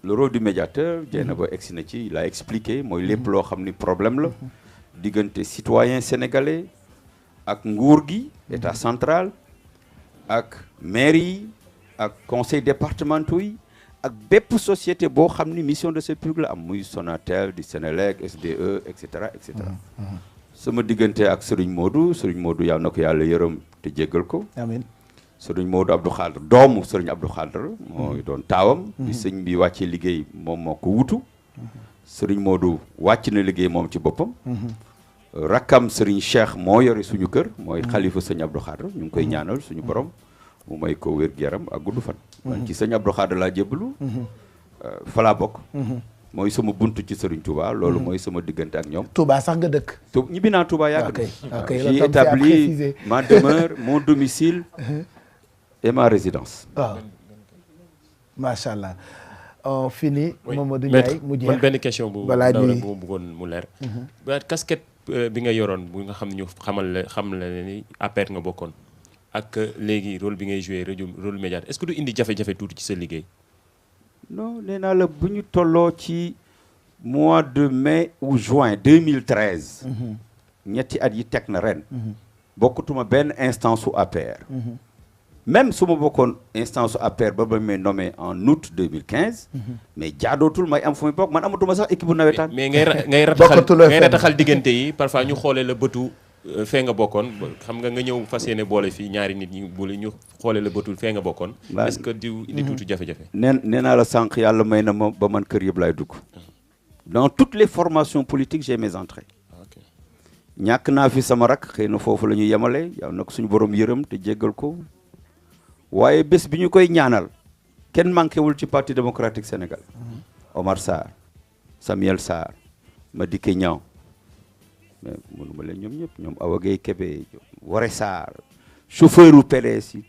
le rôle du médiateur Dieynaba egsi na ci il a expliqué mooy lépp loo xam ni problème la diggante citoyen sénégalais ak nguur gi état central ak maire yi ak conseil départementaux yi ak bépp société boo xam ni mission de service public la am muy Sonatel di Sénélec SDE et cetera et cetera sama diggante ak Serigne Modou yàlla na ko yàlla yërëm te jéggal ko amiin Serigne Modou Abdou Khadre doomu Serigne Abdou Khadre mooy doon taawam bi sëñ bi wàccee liggéey moom moo ko wutu Serigne Modou wàcc na liggéey moom ci boppam rakkam Serigne Cheikh moo yore suñu kër mooy xalifa sëñ Abdou Khadre ñu ngi koy ñaanal suñu borom mu may ko wér-gu-yaram ak gudd fan man ci sëñ Abdou Khadre laa jébbalu fa laa bokk mooy sama buntu ci Serigne Touba loolu mooy sama diggante ak ñoom Touba sax nga dëkk ñibbi naa Touba yàgg na j'ai établi ma demeure mon domicile et ma résidence waaw macha allah on finit Mamadou Ndiaye mu jeex man benn question bu balaa ndaw la ñuy bu ma bëggoon mu leer casquette bi nga yoroon bu nga xam ne ñu xam la ni APR nga bokkoon ak léegi rôle bi ngay joué rôle médiateur est-ce que du indi jafe-jafe tuuti ci sa liggéey non nee naa la bu ñu tolloo ci mois de mai ou juin 2013 ñetti at yi teg na ren bokkutuma benn instance su APR même su ma bokkoon instance su APR ba ba may nommé en août 2015 mais jaadootul may am fu muy bokk man amatuma sax équipe bu nawetaan mais ngay rataxal diggante yi parfois ñu xoolee la bëtu fee nga bokkoon xam nga ñëw fas yéene boole fii ñaari nit ñi boole ñu xoolee la bëtul fee nga bokkoon est-ce que diw indi tuuti jafe-jafe nee naa la sànq yàlla may na ma ba man kër yëpp laay dugg dans toutes les formations politiques j'ai mes entrées ñàkk naa fi sama rak xëy na foofu la ñuy yemale yàlla na ko suñu borom yërëm te jéggal ko waaye bés bi ñu koy ñaanal kenn manqué wul ci parti démocratique Sénégal Omar Sarr Samuel Sarr Madické Niang mais mënuma leen ñoom ñëpp ñoom Awa Gueye Kébé Woré Sarr chauffeur u PDS yi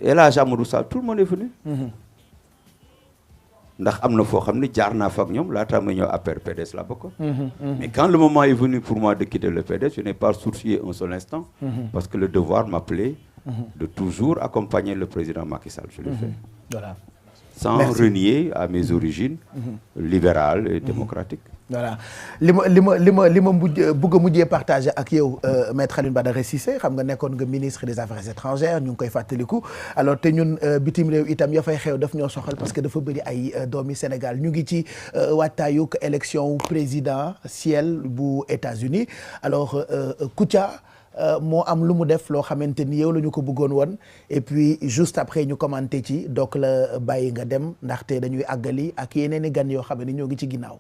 El Hadj Amadou Sall tout le monde est venu ndax am na foo xam ne jaar naa fa ak ñoom laataa ma ñëw APR PDS la bokk mais quand le moment est venu pour moi de quitter le PDS je n'ai pas sourcillé un seul instant parce que le devoir m'appelait de toujours accompagner le président Macky Sall je l'ai fait voilà sans renier à mes origines libérales et démocratiques voilà li ma bëgg a mujjee partagé ak yow maître Alioune Badara Cissé xam nga nekkoon nga ministre des affaires étrangères ñu ngi koy fàttaliku alors te ñun bitim réew itam ya fay xew daf ñoo soxal parce que dafa bëri ay doomi Sénégal ñu ngi ci waajtaayug élection présidentielle bu États-Unis alors Kouthia moo am lu mu def loo xamante ni yow la ñu ko bëggoon woon et puis juste après ñu commenté ci donc la bàyyi nga dem ndaxte dañuy àggali ak yeneen i gan yoo xam ne ñoo ngi ci ginnaaw.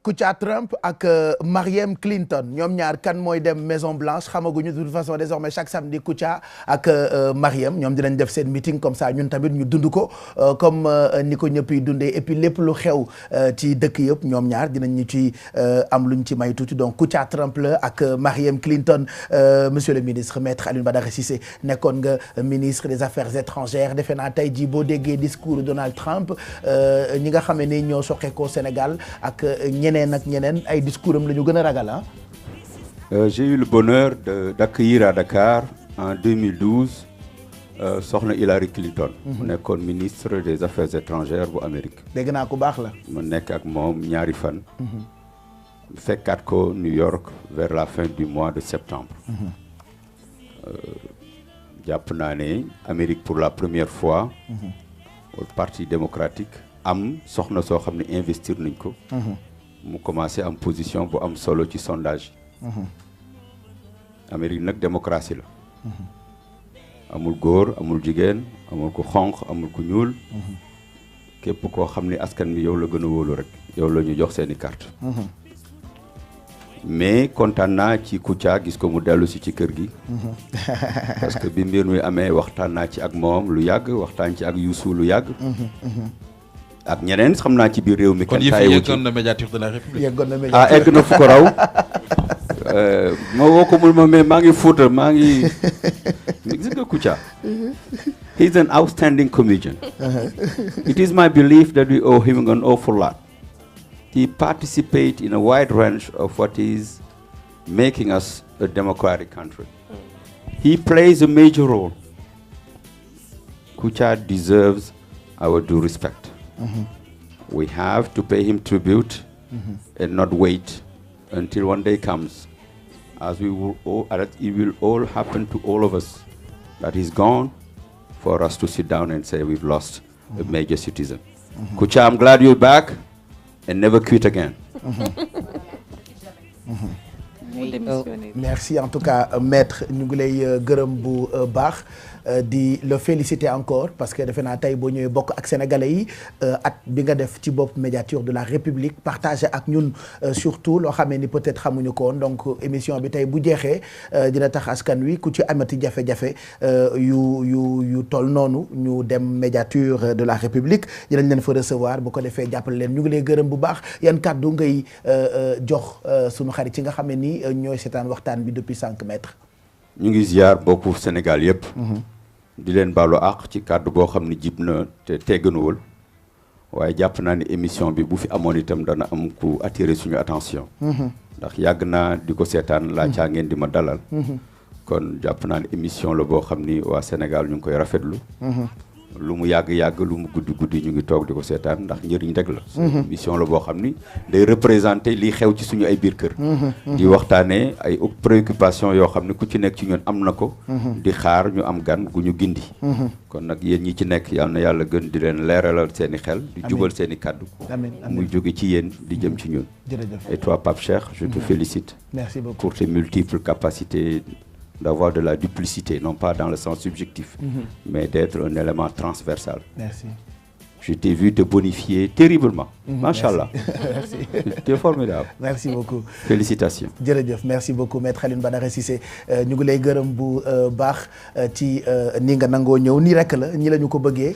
Kouthia Trump ak Mariam Clinton ñoom ñaar kan mooy dem Maison Blanche xamaguñu de toute façon désormais chaque samedi Kouthia ak Mariam ñoom dinañ def seen meeting comme ça ñun tamit ñu dund ko comme ni ko ñëpp yi dundee et puis lépp lu xew ci dëkk yëpp ñoom ñaar dinañ ñu ci am luñ ci may tuuti donc Kouthia Trump la ak Mariam Clinton monsieur le ministre maître Alioune Badara Cissé nekkoon nga ministre des affaires étrangères defe naa tey jii boo déggee discours Donald Trump ñi nga xam ne ñoo soqeekoo Sénégal ak ñeneen ak ñeneen ay discours am la ñu gën a ragal ah. J'ai eu le bonheur d'accueillir à Dakar en 2012 soxna Hillary Clinton. mu nekkoon ministre des affaires étrangères bu Amérique. dégg naa ku baax la. mu nekk ak moom ñaari fan. fekkaat ko New York vers la fin du mois de septembre. jàpp naa ne Amérique pour la première fois. au parti démocratique am soxna soo xam ne investir nañ ko. mu commencé am position bu am solo ci sondage yi. Amérique nag démocratie la. amul góor amul jigéen amul ku xonq amul ku ñuul. képp koo xam ne askan bi yow la gën a wóolu rek yow la ñu jox seeni carte. mais kontaan naa ci Kouthia gis ko mu dellu si ci kër gi. parce que bi mbir mi amee waxtaan naa ci ak moom lu yàgg waxtaan ci ak Youssou lu yàgg. ak ñeneen xam naa ci biir réew mi. kon yeggoon na médiature de la République. yeggoon na médiature egg na fu ko raw. ma woo ko mu ma mais maa ngi Fuuta maa ngi. gis Kouthia. He's an outstanding comedian. It is my belief that we owe him an awful lot. He participates in a wide range of what is making us a democratic country. He plays a major role. Kouthia deserves our due respect. We have to pay him tribute and not wait until one day comes, as it will all happen to all of us, that he's gone, for us to sit down and say we've lost a major citizen. Kouthia, I'm glad you're back and never quit again. Merci en tout cas maître ñu ngi lay gërëm bu baax di le féliciter encore parce que defe naa tey boo ñëwee bokk ak sénégalais yi at bi nga def ci bopp médiature de la République partagé ak ñun surtout loo xamee ni peut-être xamuñu ko woon donc émission bi tey bu jeexee dina tax askan wi ku ci amati jafe-jafe yu toll noonu ñu dem médiature de la République dinañ leen fa recevoir bu ko defee jàppale leen ñu ngi lay gërëm bu baax yan kàddu ngay jox sunu xarit ci nga xam ne ni ñooy seetaan waxtaan bi depuis 5 mètres. ñu ngi ziar bokku Sénégal yëpp. di leen baalu àq ci kàddu boo xam ne jib na te tegganuwul waaye jàpp naa ni émission bi bu fi amoon itam dana am ku attirer suñu attention. ndax yàgg naa di ko seetaan laacaa ngeen di ma dalal. kon jàpp naa ni émission la boo xam ni waa Sénégal ñu ngi koy rafetlu. lu mu yàgg-yàgg lu mu guddi ñu ngi toog di ko seetaan ndax njëriñ rek la. émission la boo xam ni day représenter li xew ci suñu ay biir kër. di waxtaanee ay préoccupation yoo xam ne ku ci nekk ci ñun am na ko. di xaar ñu am gan gu ñu gindi. kon nag yéen ñi ci nekk yal na yàlla gën di leen leeralal seen i xel. di jubal seen i kàddu. muy jóge ci yéen di jëm ci ñun. et toi Pape Cheikh je te félicite. Merci beaucoup pour tes multiples capacités d'avoir de la duplicité, non pas dans le sens subjectif, mais d'être un élément transversal. Merci. Je t'ai vu te bonifier terriblement. Machallah. Merci. Tu es formidable. Merci beaucoup. Félicitations. jërëjëf merci beaucoup maître Alioune Badara Cissé ñu ngi lay gërëm bu baax ci ni nga nangoo ñëw nii rek la ñi la ñu ko bëggee.